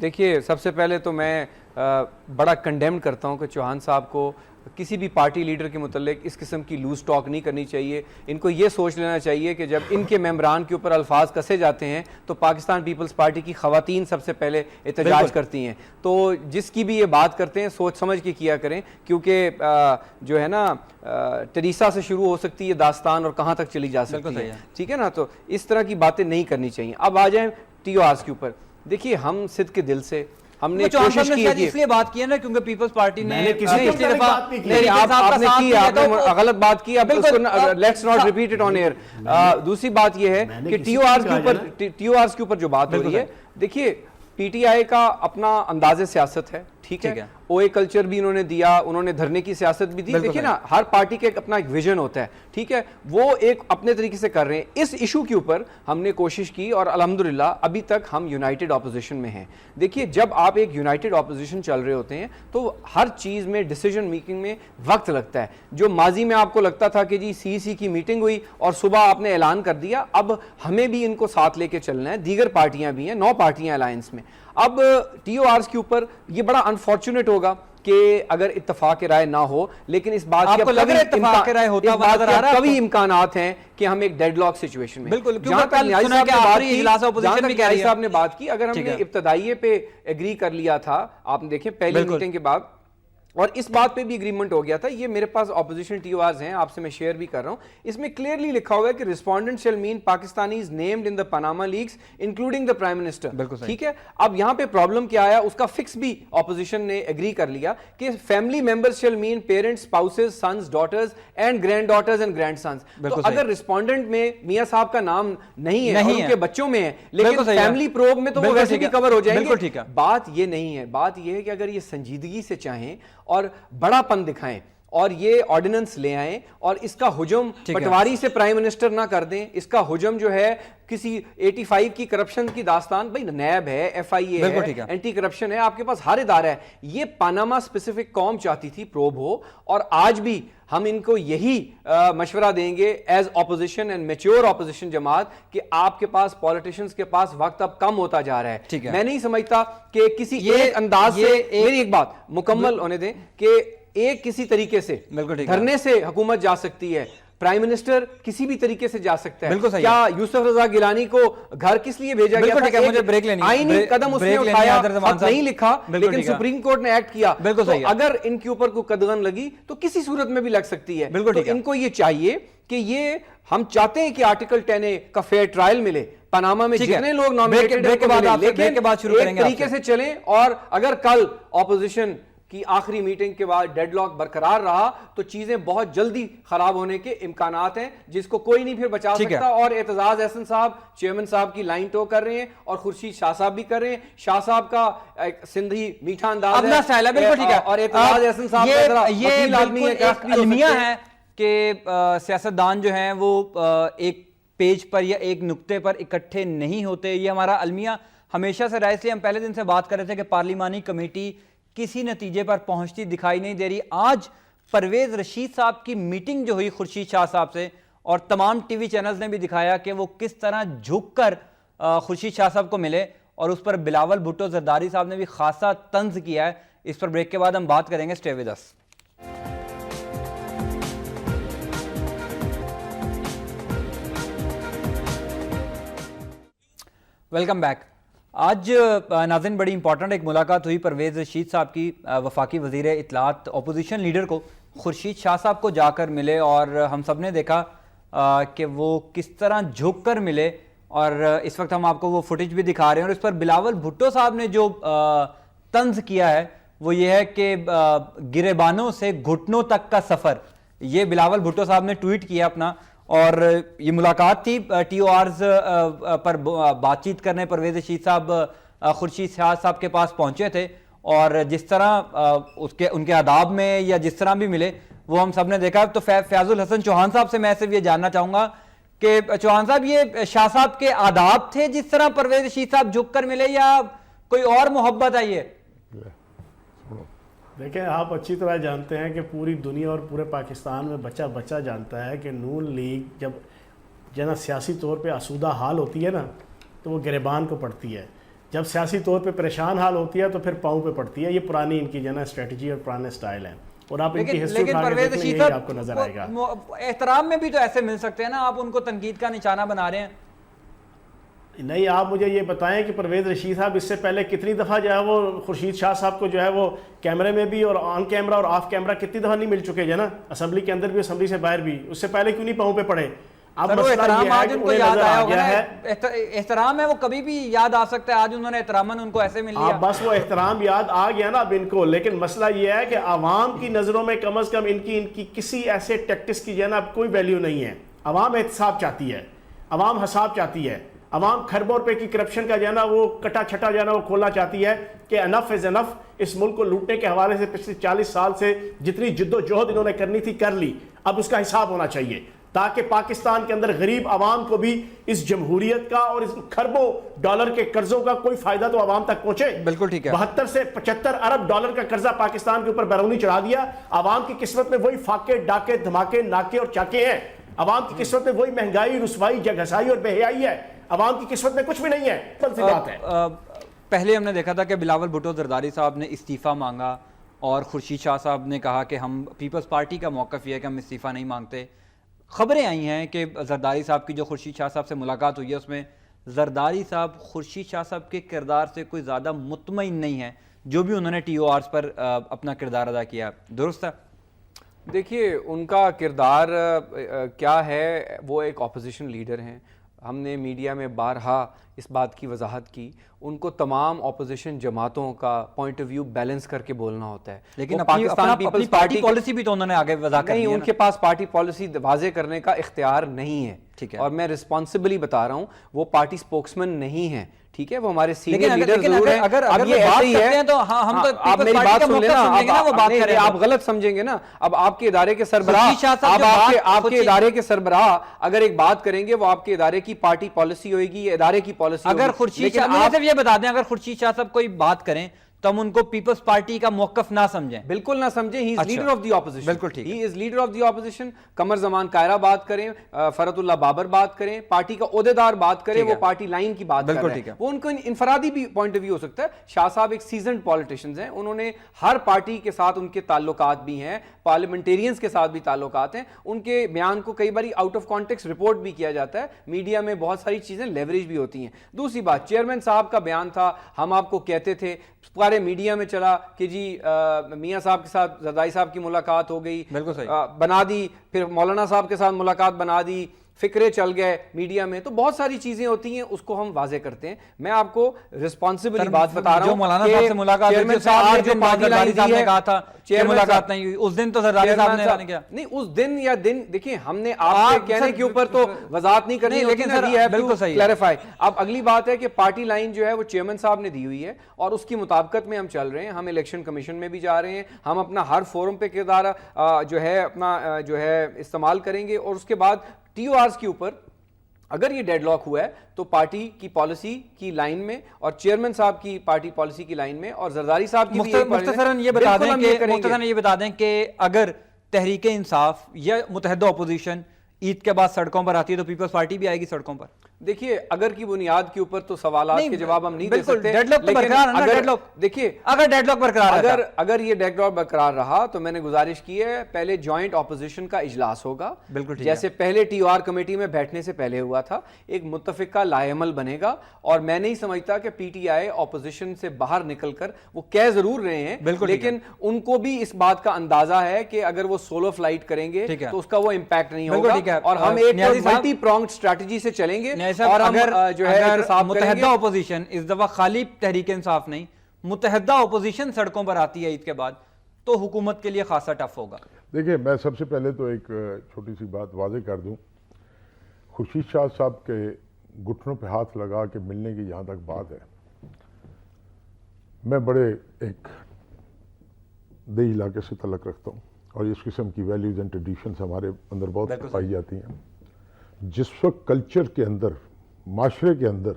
دیکھیے سب سے پہلے تو میں بڑا کنڈیم کرتا ہوں کہ چوہان صاحب کو کسی بھی پارٹی لیڈر کے متعلق اس قسم کی لوز ٹاک نہیں کرنی چاہیے. ان کو یہ سوچ لینا چاہیے کہ جب ان کے ممبران کے اوپر الفاظ کسے جاتے ہیں تو پاکستان پیپلز پارٹی کی خواتین سب سے پہلے احتجاج کرتی ہیں. تو جس کی بھی یہ بات کرتے ہیں سوچ سمجھ کے کیا کریں, کیونکہ جو ہے نا ٹریسا سے شروع ہو سکتی ہے داستان اور کہاں تک چلی جا سکتی ہے, ٹھیک ہے نا. تو اس طرح کی باتیں نہیں کرنی چاہیے. اب آ جائیں ٹی او آرز کے اوپر. دیکھیے ہم صدق کے دل سے ہم نے کوشش کی ہے,
اس لیے بات کی ہے نا کیونکہ پیپلز پارٹی نے
غلط بات کی. اب let's not repeat it on air. دوسری بات یہ ہے کہ ٹی او آرز کے اوپر جو بات ہو رہی ہے, دیکھیے پی ٹی آئی کا اپنا انداز سیاست ہے, ٹھیک ہے, او اے کلچر بھی انہوں نے دیا, انہوں نے دھرنے کی سیاست بھی دی. دیکھیے نا ہر پارٹی کا اپنا ایک ویژن ہوتا ہے, ٹھیک ہے, وہ ایک اپنے طریقے سے کر رہے ہیں. اس ایشو کے اوپر ہم نے کوشش کی اور الحمدللہ ابھی تک ہم یونائٹڈ اپوزیشن میں ہیں. دیکھیے جب آپ ایک یونائٹڈ اپوزیشن چل رہے ہوتے ہیں تو ہر چیز میں ڈیسیجن میکنگ میں وقت لگتا ہے. جو ماضی میں آپ کو لگتا تھا کہ جی سی سی کی میٹنگ ہوئی اور صبح آپ نے اعلان کر دیا, اب ہمیں بھی ان کو ساتھ لے کے چلنا ہے. دیگر پارٹیاں بھی ہیں, 9 پارٹیاں الائنس میں. اب ٹی او آرز کے اوپر یہ بڑا انفارچونیٹ ہوگا کہ اگر اتفاق رائے نہ ہو, لیکن اس بات کے کبھی امکانات ہیں کہ ہم ایک ڈیڈ لاک سچویشن میں,
بالکل,
جہاں تک نیائی صاحب نے بات کی, اگر ہم نے ابتدائیے پہ ایگری کر لیا تھا, آپ نے دیکھیں پہلی میٹنگ کے بعد, اور اس بات پہ بھی اگریمنٹ ہو گیا تھا. یہ میرے پاس اپوزیشن ٹی او آرز ہیں, آپ سے میں شیئر بھی کر رہا ہوں. اس میں کلیئرلی لکھا ہوا ہے کہ respondent shall mean Pakistanis named in the Panama Leaks including the prime minister, ٹھیک ہے. اب یہاں پہ پرابلم کیا آیا, اس کا فکس بھی اپوزیشن نے ایگری کر لیا کہ family members shall mean parents, spouses, sons, daughters and granddaughters and grandsons. تو اگر ریسپونڈنٹ میں میاں صاحب کا نام نہیں ہے اور ان کے بچوں میں ہے, لیکن فیملی پروب میں تو وہ ویسے بھی کور ہو جائیں گے. بات یہ نہیں ہے, بات یہ ہے کہ اگر یہ سنجیدگی سے چاہیں اور بڑا پن دکھائیں اور یہ آرڈیننس لے آئیں اور اس کا ہجوم پٹواری سے پرائم منسٹر نہ کر دیں, اس کا ہجوم جو ہے کسی 85 کی کرپشن کی داستان, بھائی نیب ہے, ایف آئی اے ہے, اینٹی کرپشن ہے, آپ کے پاس ہر ادارہ ہے. یہ پاناما اسپیسیفک قوم چاہتی تھی پروب ہو, اور آج بھی ہم ان کو یہی مشورہ دیں گے as opposition and mature opposition جماعت کہ آپ کے پاس پولیٹیشنز کے پاس وقت اب کم ہوتا جا رہا ہے. میں نہیں سمجھتا کہ کسی ایک انداز سے, میری ایک بات مکمل ہونے دیں, کہ ایک کسی طریقے سے دھرنے سے حکومت جا سکتی ہے, پرائم منسٹر کسی بھی طریقے سے جا سکتا ہے. کیا یوسف رضا گیلانی کو گھر کس لیے بھیجا گیا تھا؟ آئینی قدم اس نے اٹھایا, خط نہیں لکھا, لیکن سپریم کورٹ نے ایکٹ کیا. تو اگر ان کے اوپر کوئی قدغن لگی تو کسی صورت میں بھی لگ سکتی ہے. تو ان کو یہ چاہیے کہ یہ, ہم چاہتے ہیں کہ آرٹیکل 10A کا فیئر ٹرائل ملے پاناما میں, جتنے لوگ نامینیٹڈ ہیں, لیکن ایک طریقے سے چلیں. اور اگر کل اپوزیشن کی آخری میٹنگ کے بعد ڈیڈ لاک برقرار رہا تو چیزیں بہت جلدی خراب ہونے کے امکانات ہیں, جس کو کوئی نہیں پھر بچا سکتا. اور اعتزاز احسن صاحب چیئرمین صاحب کی لائن ٹو کر رہے ہیں, اور خورشید شاہ صاحب بھی کر رہے ہیں. شاہ صاحب کا ایک سندھی میٹھا انداز ہے, اور اعتزاز احسن صاحب یہ
المیہ ہے کہ سیاستدان جو ہیں وہ ایک پیج پر یا ایک نقطے پر اکٹھے نہیں ہوتے. یہ ہمارا المیہ ہمیشہ سے رہا. اس لیے ہم پہلے دن سے بات کر رہے تھے کہ پارلیمانی کمیٹی کسی نتیجے پر پہنچتی دکھائی نہیں دے رہی. آج پرویز رشید صاحب کی میٹنگ جو ہوئی خورشید شاہ صاحب سے, اور تمام ٹی وی چینلز نے بھی دکھایا کہ وہ کس طرح جھک کر خورشید شاہ صاحب کو ملے, اور اس پر بلاول بھٹو زرداری صاحب نے بھی خاصا طنز کیا ہے. اس پر بریک کے بعد ہم بات کریں گے. Stay with us. Welcome back. آج ناظرین بڑی امپورٹنٹ ایک ملاقات ہوئی پرویز رشید صاحب کی. وفاقی وزیر اطلاعات اپوزیشن لیڈر کو خورشید شاہ صاحب کو جا کر ملے, اور ہم سب نے دیکھا کہ وہ کس طرح جھک کر ملے, اور اس وقت ہم آپ کو وہ فوٹیج بھی دکھا رہے ہیں. اور اس پر بلاول بھٹو صاحب نے جو طنز کیا ہے وہ یہ ہے کہ گریبانوں سے گھٹنوں تک کا سفر, یہ بلاول بھٹو صاحب نے ٹویٹ کیا اپنا. اور یہ ملاقات تھی ٹی او آرز پر بات چیت کرنے. پرویز رشید صاحب خورشید شاہ صاحب کے پاس پہنچے تھے, اور جس طرح ان کے آداب میں یا جس طرح بھی ملے وہ ہم سب نے دیکھا. تو فیاض الحسن چوہان صاحب سے میں صرف یہ جاننا چاہوں گا کہ چوہان صاحب یہ شاہ صاحب کے آداب تھے جس طرح پرویز رشید صاحب جھک کر ملے, یا کوئی اور محبت ہے؟ یہ
دیکھیں, آپ اچھی طرح جانتے ہیں کہ پوری دنیا اور پورے پاکستان میں بچہ بچہ جانتا ہے کہ نون لیگ جب جنا سیاسی طور پہ آسودہ حال ہوتی ہے نا تو وہ گریبان کو پڑتی ہے. جب سیاسی طور پہ پریشان حال ہوتی ہے تو پھر پاؤں پہ پڑتی ہے. یہ پرانی ان کی جو ہے نا اسٹریٹجی اور پرانے اسٹائل ہیں, اور آپ ان کی ہسٹری
لیکن
اٹھا کے
پرویز
دیکھیں
رشید
یہی آپ کو نظر آئے گا.
صاحب احترام میں بھی تو ایسے مل سکتے ہیں نا, آپ ان کو تنقید کا نشانہ بنا رہے ہیں.
نہیں, آپ مجھے یہ بتائیں کہ پرویز رشید صاحب اس سے پہلے کتنی دفعہ جو ہے وہ خورشید شاہ صاحب کو جو ہے وہ کیمرے میں بھی اور آن کیمرہ اور آف کیمرہ کتنی دفعہ نہیں مل چکے جو ہے نا, اسمبلی کے اندر بھی اسمبلی سے باہر بھی, اس سے پہلے کیوں نہیں پاؤں پہ پڑے؟ اب
سر وہ
مسئلہ
احترام
یہ ہے
آج
کہ
ان کو
انہیں
یاد
نظر
آیا
آ
ہوگا
گیا
نا,
ہے.
احترام ہے وہ کبھی بھی یاد آ سکتا ہے, آج انہوں نے احتراماً ان کو ایسے مل لیا.
آپ بس وہ احترام یاد آ گیا نا اب ان کو, لیکن مسئلہ یہ ہے کہ عوام کی نظروں میں کم از کم ان کی کسی ایسے ٹیکٹس کی جو ہے نا اب کوئی ویلیو نہیں ہے. عوام احتساب چاہتی ہے, عوام حساب چاہتی ہے, عوام کھربوں روپے کی کرپشن کا جو ہے نا وہ کٹا چھٹا جو ہے نا وہ کھولنا چاہتی ہے کہ انف از انف. اس ملک کو لوٹنے کے حوالے سے پچھلے 40 سال سے جتنی جد و جہد انہوں نے کرنی تھی کر لی, اب اس کا حساب ہونا چاہیے تاکہ پاکستان کے اندر غریب عوام کو بھی اس جمہوریت کا اور اس کھربوں ڈالر کے قرضوں کا کوئی فائدہ تو عوام تک پہنچے.
بالکل ٹھیک ہے.
72 سے 75 ارب ڈالر کا قرضہ پاکستان کے اوپر بیرونی چڑھا دیا. عوام کی قسمت میں وہی فاقے, ڈاکے, دھماکے, ناکے اور چاکے ہیں. عوام کی قسمت میں وہی مہنگائی, رسوائی, جگہسائی اور بے حیائی ہے. عوام کی قسمت میں کچھ بھی نہیں ہے. سی بات ہے.
پہلے ہم نے دیکھا تھا کہ بلاول بھٹو زرداری صاحب نے استعفیٰ مانگا اور خورشید شاہ صاحب نے کہا کہ ہم پیپلز پارٹی کا موقف یہ ہے کہ ہم استعفیٰ نہیں مانگتے. خبریں آئی ہیں کہ زرداری صاحب کی جو خورشید شاہ صاحب سے ملاقات ہوئی ہے اس میں زرداری صاحب خورشید شاہ صاحب کے کردار سے کوئی زیادہ مطمئن نہیں ہیں, جو بھی انہوں نے ٹی او آرز پر اپنا کردار ادا کیا. درست ہے؟
دیکھیے ان کا کردار کیا ہے, وہ ایک اپوزیشن لیڈر ہیں. ہم نے میڈیا میں بارہا اس بات کی وضاحت کی, ان کو تمام اپوزیشن جماعتوں کا پوائنٹ آف ویو بیلنس کر کے بولنا ہوتا ہے.
لیکن اپنی پارٹی پالیسی بھی تو انہوں نے آگے وضع کر دی ہے.
نہیں, ان کے پاس پارٹی پالیسی واضح کرنے کا اختیار نہیں ہے.
ٹھیک ہے,
اور میں رسپانسبلی بتا رہا ہوں, وہ پارٹی سپوکسمین نہیں ہیں. ٹھیک ہے, وہ ہمارے سینئر لیڈر ضرور ہیں.
اگر یہ بات کرتے ہیں تو ہم تو
آپ میری بات سن لینا, وہ بات کریں, آپ غلط سمجھیں گے نا. اب آپ کے ادارے کے سربراہ, آپ کے ادارے کے سربراہ اگر ایک بات کریں گے, وہ آپ کے ادارے کی پارٹی پالیسی ہوئے گی, یہ ادارے کی پالیسی.
اگر خورشید شاہ صاحب یہ بتا دیں, اگر خورشید شاہ صاحب کوئی بات کریں تو ہم ان کو پیپلز پارٹی کا موقف نہ سمجھیں.
بالکل نہ سمجھیں. He is leader of the opposition.
بالکل ٹھیک,
he is leader of the opposition. Qamar Zaman Kaira بات کریں, فرحت اللہ بابر بات کریں, پارٹی کا عہدیدار بات کریں, وہ پارٹی لائن کی بات کر رہے ہیں. وہ ان کو انفرادی بھی پوائنٹ آف ویو ہو سکتا ہے. شاہ صاحب ایک سیزنڈ پالیٹیشنز ہیں, انہوں نے ہر پارٹی کے ساتھ ان کے تعلقات بھی ہیں, پارلیمنٹیرینز کے ساتھ بھی تعلقات ہیں. ان کے بیان کو کئی باری آؤٹ آف کانٹیکسٹ رپورٹ بھی کیا جاتا ہے. میڈیا میں بہت ساری چیزیں لیوریج بھی ہوتی ہیں. دوسری بات, چیئرمین صاحب کا بیان تھا, ہم آپ کو کہتے تھے, پورے میڈیا میں چلا کہ جی میاں صاحب کے ساتھ زرداری صاحب کی ملاقات ہو گئی,
بالکل صحیح
بنا دی, پھر مولانا صاحب کے ساتھ ملاقات بنا دی, فکرے چل گئے میڈیا میں. تو بہت ساری چیزیں ہوتی ہیں, اس کو ہم واضح کرتے ہیں. میں آپ کو رسپانسبلی بات بتا رہا ہوں,
جو مولانا صاحب سے ملاقات ہوئی تھی, آج دن بعد زرداری صاحب نے کہا تھا کہ ملاقات نہیں ہوئی, اس دن تو زرداری صاحب نے کیا
نہیں, اس دن یا دن دیکھیں, ہم نے آپ کے کہنے کے اوپر تو وضاحت نہیں کرنی, لیکن بالکل صحیح کلیریفائی. اب اگلی بات ہے کہ پارٹی لائن جو ہے وہ چیئرمین صاحب نے دی ہوئی ہے, اور اس کی مطابقت میں ہم چل رہے ہیں. ہم الیکشن کمیشن میں بھی جا رہے ہیں, ہم اپنا ہر فورم پہ کردار جو ہے اپنا جو ہے استعمال کریں گے. اور اس کے بعد ٹی او آرز کے اوپر اگر یہ ڈیڈ لاک ہوا ہے تو پارٹی کی پالیسی کی لائن میں, اور چیئرمین صاحب کی پارٹی پالیسی کی لائن میں, اور زرداری صاحب کی
مختصراً یہ بتا دیں کہ اگر تحریک انصاف یا متحدہ اپوزیشن عید کے بعد سڑکوں پر آتی ہے تو پیپلز پارٹی بھی آئے گی سڑکوں پر.
دیکھیے اگر کی بنیاد کے اوپر تو سوالات کے جواب ہم نہیں دے سکتے.
دیکھیے اگر ڈیڈ لاک برقرار ہے,
اگر یہ ڈیڈ لاک برقرار رہا تو میں نے گزارش کی ہے, پہلے جوائنٹ اپوزیشن کا اجلاس ہوگا,
بالکل
جیسے پہلے ٹی او آر کمیٹی میں بیٹھنے سے پہلے ہوا تھا, ایک متفقہ لائے عمل بنے گا. اور میں نہیں سمجھتا کہ پی ٹی آئی اپوزیشن سے باہر نکل کر, وہ کہہ ضرور رہے ہیں لیکن ان کو بھی اس بات کا اندازہ ہے کہ اگر وہ سولو فلائٹ کریں گے تو اس کا وہ امپیکٹ نہیں ہوگا, اور ہم ایک ملٹی پرونگڈ اسٹریٹجی سے چلیں گے. اور
اگر متحدہ اپوزیشن اس دفعہ خالی تحریک انصاف نہیں, متحدہ اپوزیشن سڑکوں پر آتی ہے عید کے بعد, تو حکومت کے لیے خاصا ٹف ہوگا.
دیکھیں, میں سب سے پہلے تو ایک چھوٹی سی بات واضح کر دوں. خورشید شاہ صاحب کے گھٹنوں پہ ہاتھ لگا کے ملنے کی جہاں تک بات ہے, میں بڑے ایک دیہی علاقے سے تعلق رکھتا ہوں, اور اس قسم کی ویلیوز اینڈ ٹریڈیشنز ہمارے اندر بہت پائی جاتی ہیں. جس وقت کلچر کے اندر, معاشرے کے اندر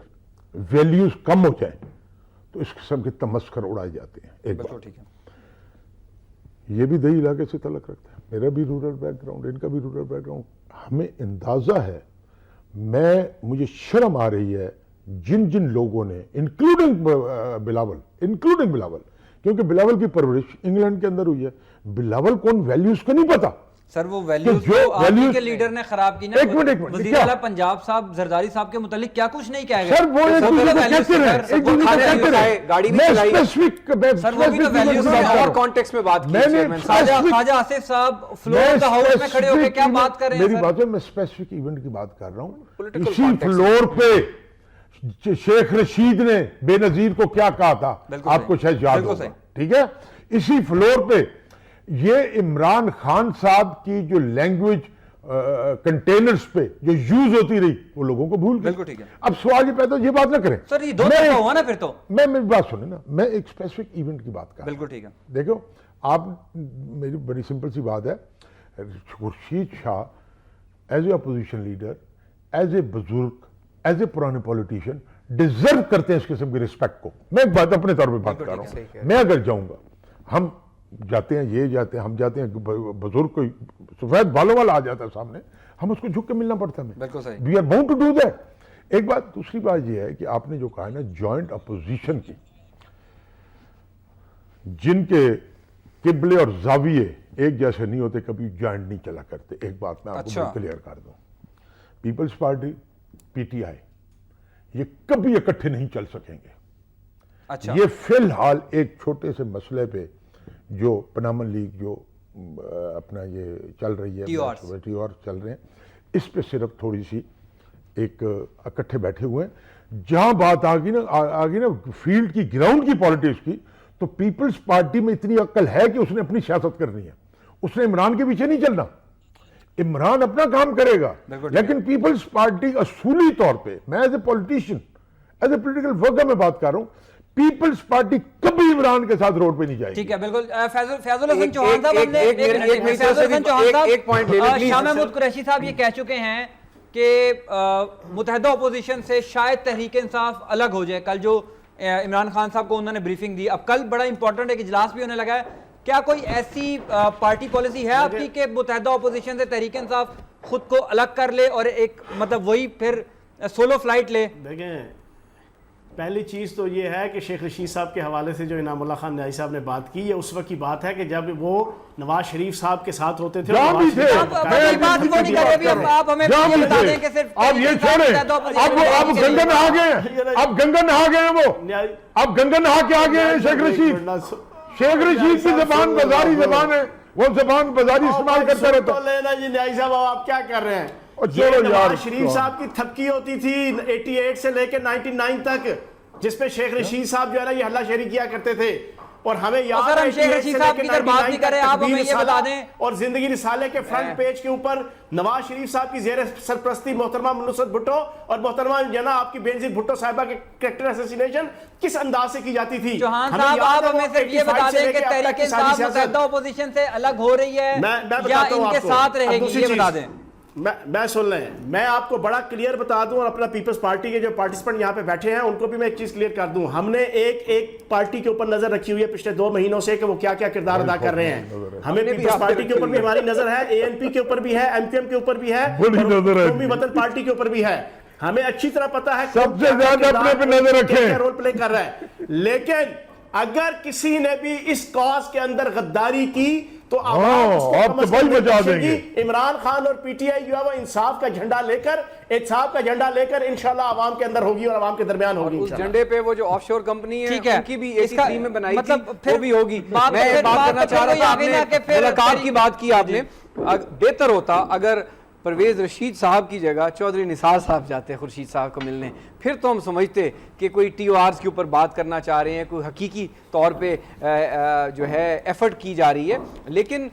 ویلیوز کم ہو جائیں تو اس قسم کے تمسخر اڑائے جاتے ہیں. ایک بات, یہ بھی دیہی علاقے سے تعلق رکھتا ہے, میرا بھی رورل بیک گراؤنڈ, ان کا بھی رورل بیک گراؤنڈ. ہمیں اندازہ ہے, مجھے شرم آ رہی ہے جن جن لوگوں نے انکلوڈنگ بلاول کیونکہ بلاول کی پرورش انگلینڈ کے اندر ہوئی ہے, بلاول کون ویلیوز کو نہیں پتا.
سر وہ ویلیوز جو آپ ہی کے لیڈر نے خراب کی نا.
ایک منٹ
وزیر اعلیٰ پنجاب صاحب زرداری صاحب کے متعلق کیا کچھ نہیں کہہ گئے.
سر وہ ایک دوسرے کو کہتے رہے, ایک دوسرے کو کہتے رہے,
گاڑی بھی
میں
چلائی.
اسپیسیفک
سر وہ بھی تو ویلیوز
اور کانٹیکسٹ میں بات کی.
خواجہ آصف صاحب فلور دا ہاؤس میں کھڑے ہو کے کیا بات کر رہے ہیں.
میری بات ہے, میں اسپیسیفک ایونٹ کی بات کر رہا ہوں. اسی فلور پہ شیخ رشید نے بے نظیر کو کیا کہا تھا, آپ کو شاید یاد ہوگا, ٹھیک ہے. اسی فلور پہ یہ عمران خان صاحب کی جو لینگویج کنٹینرز پہ جو یوز ہوتی رہی وہ لوگوں کو بھول گئے.
بالکل ٹھیک ہے.
اب سوال یہ پیدا, یہ بات نہ کریں
سر, یہ دو طرفہ ہوا نا پھر تو.
میں میری بات سنیں نا, میں ایک اسپیسیفک ایونٹ کی بات کر رہا ہوں.
بالکل ٹھیک ہے.
دیکھو آپ, میری بڑی سمپل سی بات ہے, Khurshid Shah as a opposition leader, as a بزرگ, ایز اے پرانے پولیٹیشین ڈیزرو کرتے ہیں اس قسم کی رسپیکٹ کو. میں ایک بات اپنے طور پہ بات کر رہا ہوں. میں اگر جاؤں گا, ہم جاتے ہیں, یہ جاتے ہیں, ہم جاتے ہیں, بزرگ کوئی سفید بالوں والا آ جاتا ہے سامنے, ہم اس کو جھک کے ملنا پڑتا ہے.
بالکل صحیح.
We are bound to do that. ایک بات. دوسری بات یہ ہے کہ آپ نے جو کہا ہے نا جوائنٹ اپوزیشن کی, جن کے قبلے اور زاویے ایک جیسے نہیں ہوتے, کبھی جوائنٹ نہیں چلا کرتے. ایک بات میں آپ کو کلیئر کر دوں, پیپلز پارٹی, پی ٹی آئی, یہ کبھی اکٹھے نہیں چل سکیں گے.
اچھا.
یہ فی الحال ایک چھوٹے سے مسئلے پہ جو پنامن لیگ جو اپنا یہ چل رہی ہے, ٹی آر چل رہے ہیں, اس پہ صرف تھوڑی سی ایک اکٹھے بیٹھے ہوئے ہیں. جہاں بات آگی نا فیلڈ کی, گراؤنڈ کی پالیٹکس کی, تو پیپلز پارٹی میں اتنی عقل ہے کہ اس نے اپنی سیاست کرنی ہے. اس نے عمران کے پیچھے نہیں چلنا. عمران اپنا کام کرے گا, لیکن پیپلز پارٹی اصولی طور پہ, میں as a politician, as a political worker میں بات کر رہا ہوں, پیپلز پارٹی کبھی عمران کے ساتھ روڈ پہ نہیں جائے گی.
ٹھیک ہے, بالکل. فیض الحسن چوہان صاحب, ہم نے ایک پوائنٹ لے لیں. شاہ محمود قریشی صاحب یہ کہہ چکے ہیں کہ متحدہ اپوزیشن سے شاید تحریک انصاف الگ ہو جائے. کل جو عمران خان صاحب کو انہوں نے بریفنگ دی, اب کل بڑا امپورٹنٹ ایک اجلاس بھی ہونے لگا ہے. کیا کوئی ایسی پارٹی پالیسی ہے آپ کی کہ متحدہ اپوزیشن سے تحریک انصاف خود کو الگ کر لے اور ایک مطلب وہی پھر سولو فلائٹ لے؟
دیکھیں, پہلی چیز تو یہ ہے کہ شیخ رشید صاحب کے حوالے سے جو انعام اللہ خان نیازی صاحب نے بات کی, یہ اس وقت کی بات ہے کہ جب وہ نواز شریف صاحب کے ساتھ ہوتے تھے.
آپ یہ چھوڑیں, اب گنگا نہا گئے ہیں, اب گنگا نہا گئے ہیں, وہ اب گنگا نہا کے آگے ہیں. شیخ رشید, شیخ رشید کی زبان بازاری زبان ہے, وہ زبان بازاری استعمال کرتے رہتے ہیں.
لینا جی نیازی صاحب, آپ کیا کر رہے ہیں؟ یہ نواز شریف صاحب کی تھپکی ہوتی تھی 88 سے لے کے 99 تک, جس پہ شیخ رشید صاحب جو ہے نا یہ ہلہ شیری کیا کرتے تھے. اور ہمیں یاد ہے
شیخ رشید صاحب کی طرف بات نہیں کرے, آپ ہمیں یہ بتا دیں. اور
زندگی رسالے کے فرنٹ پیج کے اوپر نواز شریف صاحب کی زیر سرپرستی محترمہ نصرت بھٹو اور محترمہ جنا آپ کی بینظیر بھٹو صاحبہ کے کریکٹر اسیسینیشن کس انداز سے کی جاتی تھی.
چوہان صاحب, آپ ہمیں صرف یہ بتا دیں کہ تحریک انصاف متحدہ اپوزیشن سے الگ ہو رہی ہے یا ان کے ساتھ رہے گی, یہ بتا دیں.
میں سن لیں, میں آپ کو بڑا کلیئر بتا دوں, اور اپنا پیپلز پارٹی کے جو پارٹیسپنٹ یہاں پہ بیٹھے ہیں ان کو بھی میں ایک چیز کلیئر کر دوں. ہم نے ایک پارٹی کے اوپر نظر رکھی ہوئی ہے پچھلے 2 مہینوں سے کہ وہ کیا کیا کردار ادا کر رہے ہیں. ہمیں پیپلز پارٹی کے اوپر بھی ہماری نظر ہے, اے این پی کے اوپر بھی ہے, ایم کیو ایم کے اوپر بھی ہے, قومی وطن پارٹی کے اوپر بھی ہے. ہمیں اچھی طرح پتا ہے
سب سے زیادہ اپنے پہ نظر رکھیں
کیا رول پلے کر رہا ہے. لیکن اگر کسی نے بھی اس کاز کے اندر غداری کی تو
آپ تو بھائی بچا دیں گے.
عمران خان اور پی ٹی آئی جو ہے وہ انصاف کا جھنڈا لے کر, احتساب کا جھنڈا لے کر انشاءاللہ عوام کے اندر ہوگی اور عوام کے درمیان ہوگی.
اس جھنڈے پہ وہ جو آف شور کمپنی ہے ان کی بھی ایسی تھیم میں بنائی تھی, وہ بھی ہوگی. میں بات کرنا چاہ رہا تھا, آپ نے ملاقات کی بات کی, آپ نے بہتر ہوتا اگر پرویز رشید صاحب کی جگہ چودھری نثار صاحب جاتے ہیں خورشید صاحب کو ملنے, پھر تو ہم سمجھتے کہ کوئی ٹی او آرز کے اوپر بات کرنا چاہ رہے ہیں, کوئی حقیقی طور پہ جو ہے ایفرٹ کی جا رہی ہے. لیکن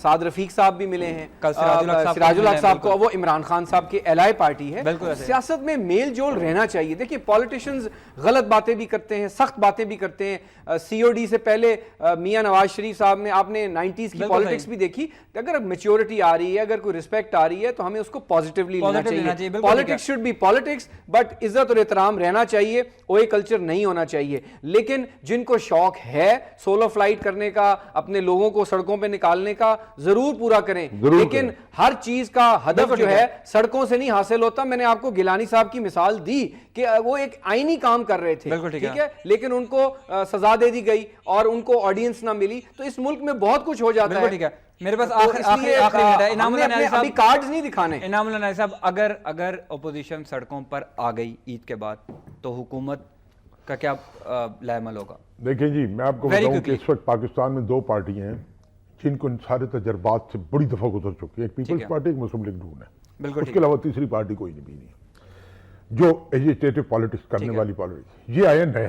سعد رفیق صاحب بھی ملے ہیں, سراج الحق صاحب کو, وہ عمران خان صاحب کے ایلائی پارٹی ہے. سیاست میں میل جول رہنا چاہیے. دیکھیے پولیٹیشنز غلط باتیں بھی کرتے ہیں, سخت باتیں بھی کرتے ہیں. سی او ڈی سے پہلے میاں نواز شریف صاحب نے, آپ نے 90s کی پولیٹکس بھی دیکھی, اگر میچورٹی آ رہی ہے, اگر کوئی رسپیکٹ آ رہی ہے تو ہمیں اس کو پازیٹیولی لینا چاہیے. Politics should be politics, but عزت اور احترام رہنا چاہیے, اوے کلچر نہیں ہونا چاہیے. لیکن جن کو شوق ہے سولو فلائٹ کرنے کا, اپنے لوگوں کو سڑکوں پہ نکالنے کرنے کا ضرور پورا کریں،
ضرور
لیکن ہر چیز کا ہدف جو ہے سڑکوں سے نہیں حاصل ہوتا. میں نے آپ کو گیلانی صاحب کی مثال دی کہ وہ ایک آئینی کام کر رہے تھے، ٹھیک ہے، لیکن ان کو سزا دے دی گئی اور ان کو آڈینس نہ ملی. تو اس ملک میں بہت کچھ ہو جاتا ہے.
ٹھیک ہے، میرے پاس آخری منٹ ہے. انعام اللہ ناظری
ابھی
صاحب،
کارڈز نہیں دکھانے.
انعام اللہ ناظری صاحب، اگر اپوزیشن سڑکوں پر آ گئی عید کے بعد تو حکومت کا کیا لائحہ ہوگا؟
دیکھیں جی، میں آپ کو بتاؤں کہ اس وقت پاکستان میں دو پارٹیاں ہیں جن کو ان سارے تجربات سے بڑی دفعہ گزر چکی ہے. ایک پیپلز پارٹی، ایک مسلم لیگ نون ہے. اس کے علاوہ تیسری پارٹی کوئی نہیں ہے جو ایجیٹیٹو پالیٹکس کرنے والی پالیٹکس. یہ آیا نیا.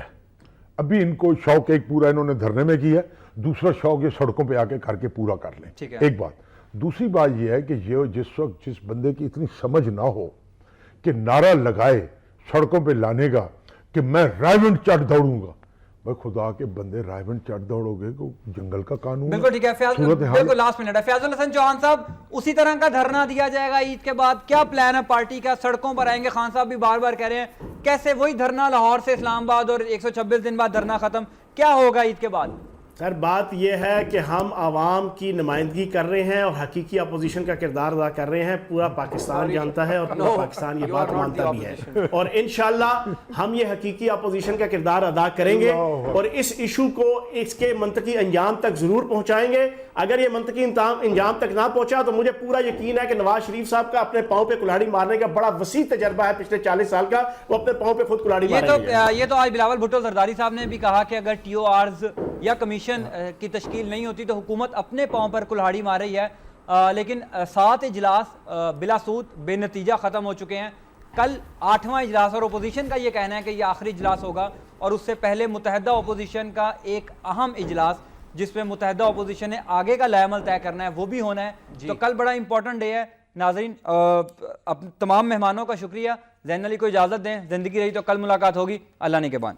ابھی ان کو شوق ایک پورا انہوں نے دھرنے میں کیا، دوسرا شوق یہ سڑکوں پہ آ کے کر کے پورا کر لیں. ایک بات. دوسری بات یہ ہے کہ یہ جس وقت جس بندے کی اتنی سمجھ نہ ہو کہ نعرہ لگائے سڑکوں پہ لانے کا کہ میں رائمنڈ چڑھ دوڑوں گا، بھائی خدا کے بندے رائمنڈ چڑھ دوڑو گے کہ جنگل کا قانون.
بالکل ٹھیک ہے. بالکل لاسٹ منٹ ہے. فیاض الحسن چوہان صاحب، اسی طرح کا دھرنا دیا جائے گا عید کے بعد؟ کیا پلان ہے پارٹی کا؟ سڑکوں پر آئیں گے؟ خان صاحب بھی بار بار کہہ رہے ہیں کیسے وہی دھرنا لاہور سے اسلام آباد اور 126 دن بعد دھرنا ختم. کیا ہوگا عید کے بعد؟
سر بات یہ ہے کہ ہم عوام کی نمائندگی کر رہے ہیں اور حقیقی اپوزیشن کا کردار ادا کر رہے ہیں. پورا پاکستان جانتا ہے اور پورا پاکستان یہ بات مانتا بھی ہے، اور انشاءاللہ ہم یہ حقیقی اپوزیشن کا کردار ادا کریں گے اور اس ایشو کو اس کے منطقی انجام تک ضرور پہنچائیں گے. اگر یہ منطقی انجام تک نہ پہنچا تو مجھے پورا یقین ہے کہ نواز شریف صاحب کا اپنے پاؤں پہ کلاڑی مارنے کا بڑا وسیع تجربہ ہے پچھلے 40 سال کا. وہ اپنے پاؤں پہ خود کلاڑی ماریں گے.
یہ تو آج بلاول بھٹو زرداری صاحب نے بھی کہا کہ اگر ٹی او آرز یا کمیشن کی تشکیل نہیں ہوتی تو حکومت اپنے پاؤں پر کلاڑی مار رہی ہے. لیکن 7 اجلاس بلا سود بے نتیجہ ختم ہو چکے ہیں. کل 8واں اجلاس اور اپوزیشن کا یہ کہنا ہے کہ یہ آخری اجلاس ہوگا، اور اس سے پہلے متحدہ اپوزیشن کا ایک اہم اجلاس جس میں متحدہ اپوزیشن نے آگے کا لائحہ عمل طے کرنا ہے وہ بھی ہونا ہے. تو کل بڑا امپورٹنٹ ڈے ہے. ناظرین، تمام مہمانوں کا شکریہ. زین علی کو اجازت دیں، زندگی رہی تو کل ملاقات ہوگی. اللہ نگہبان.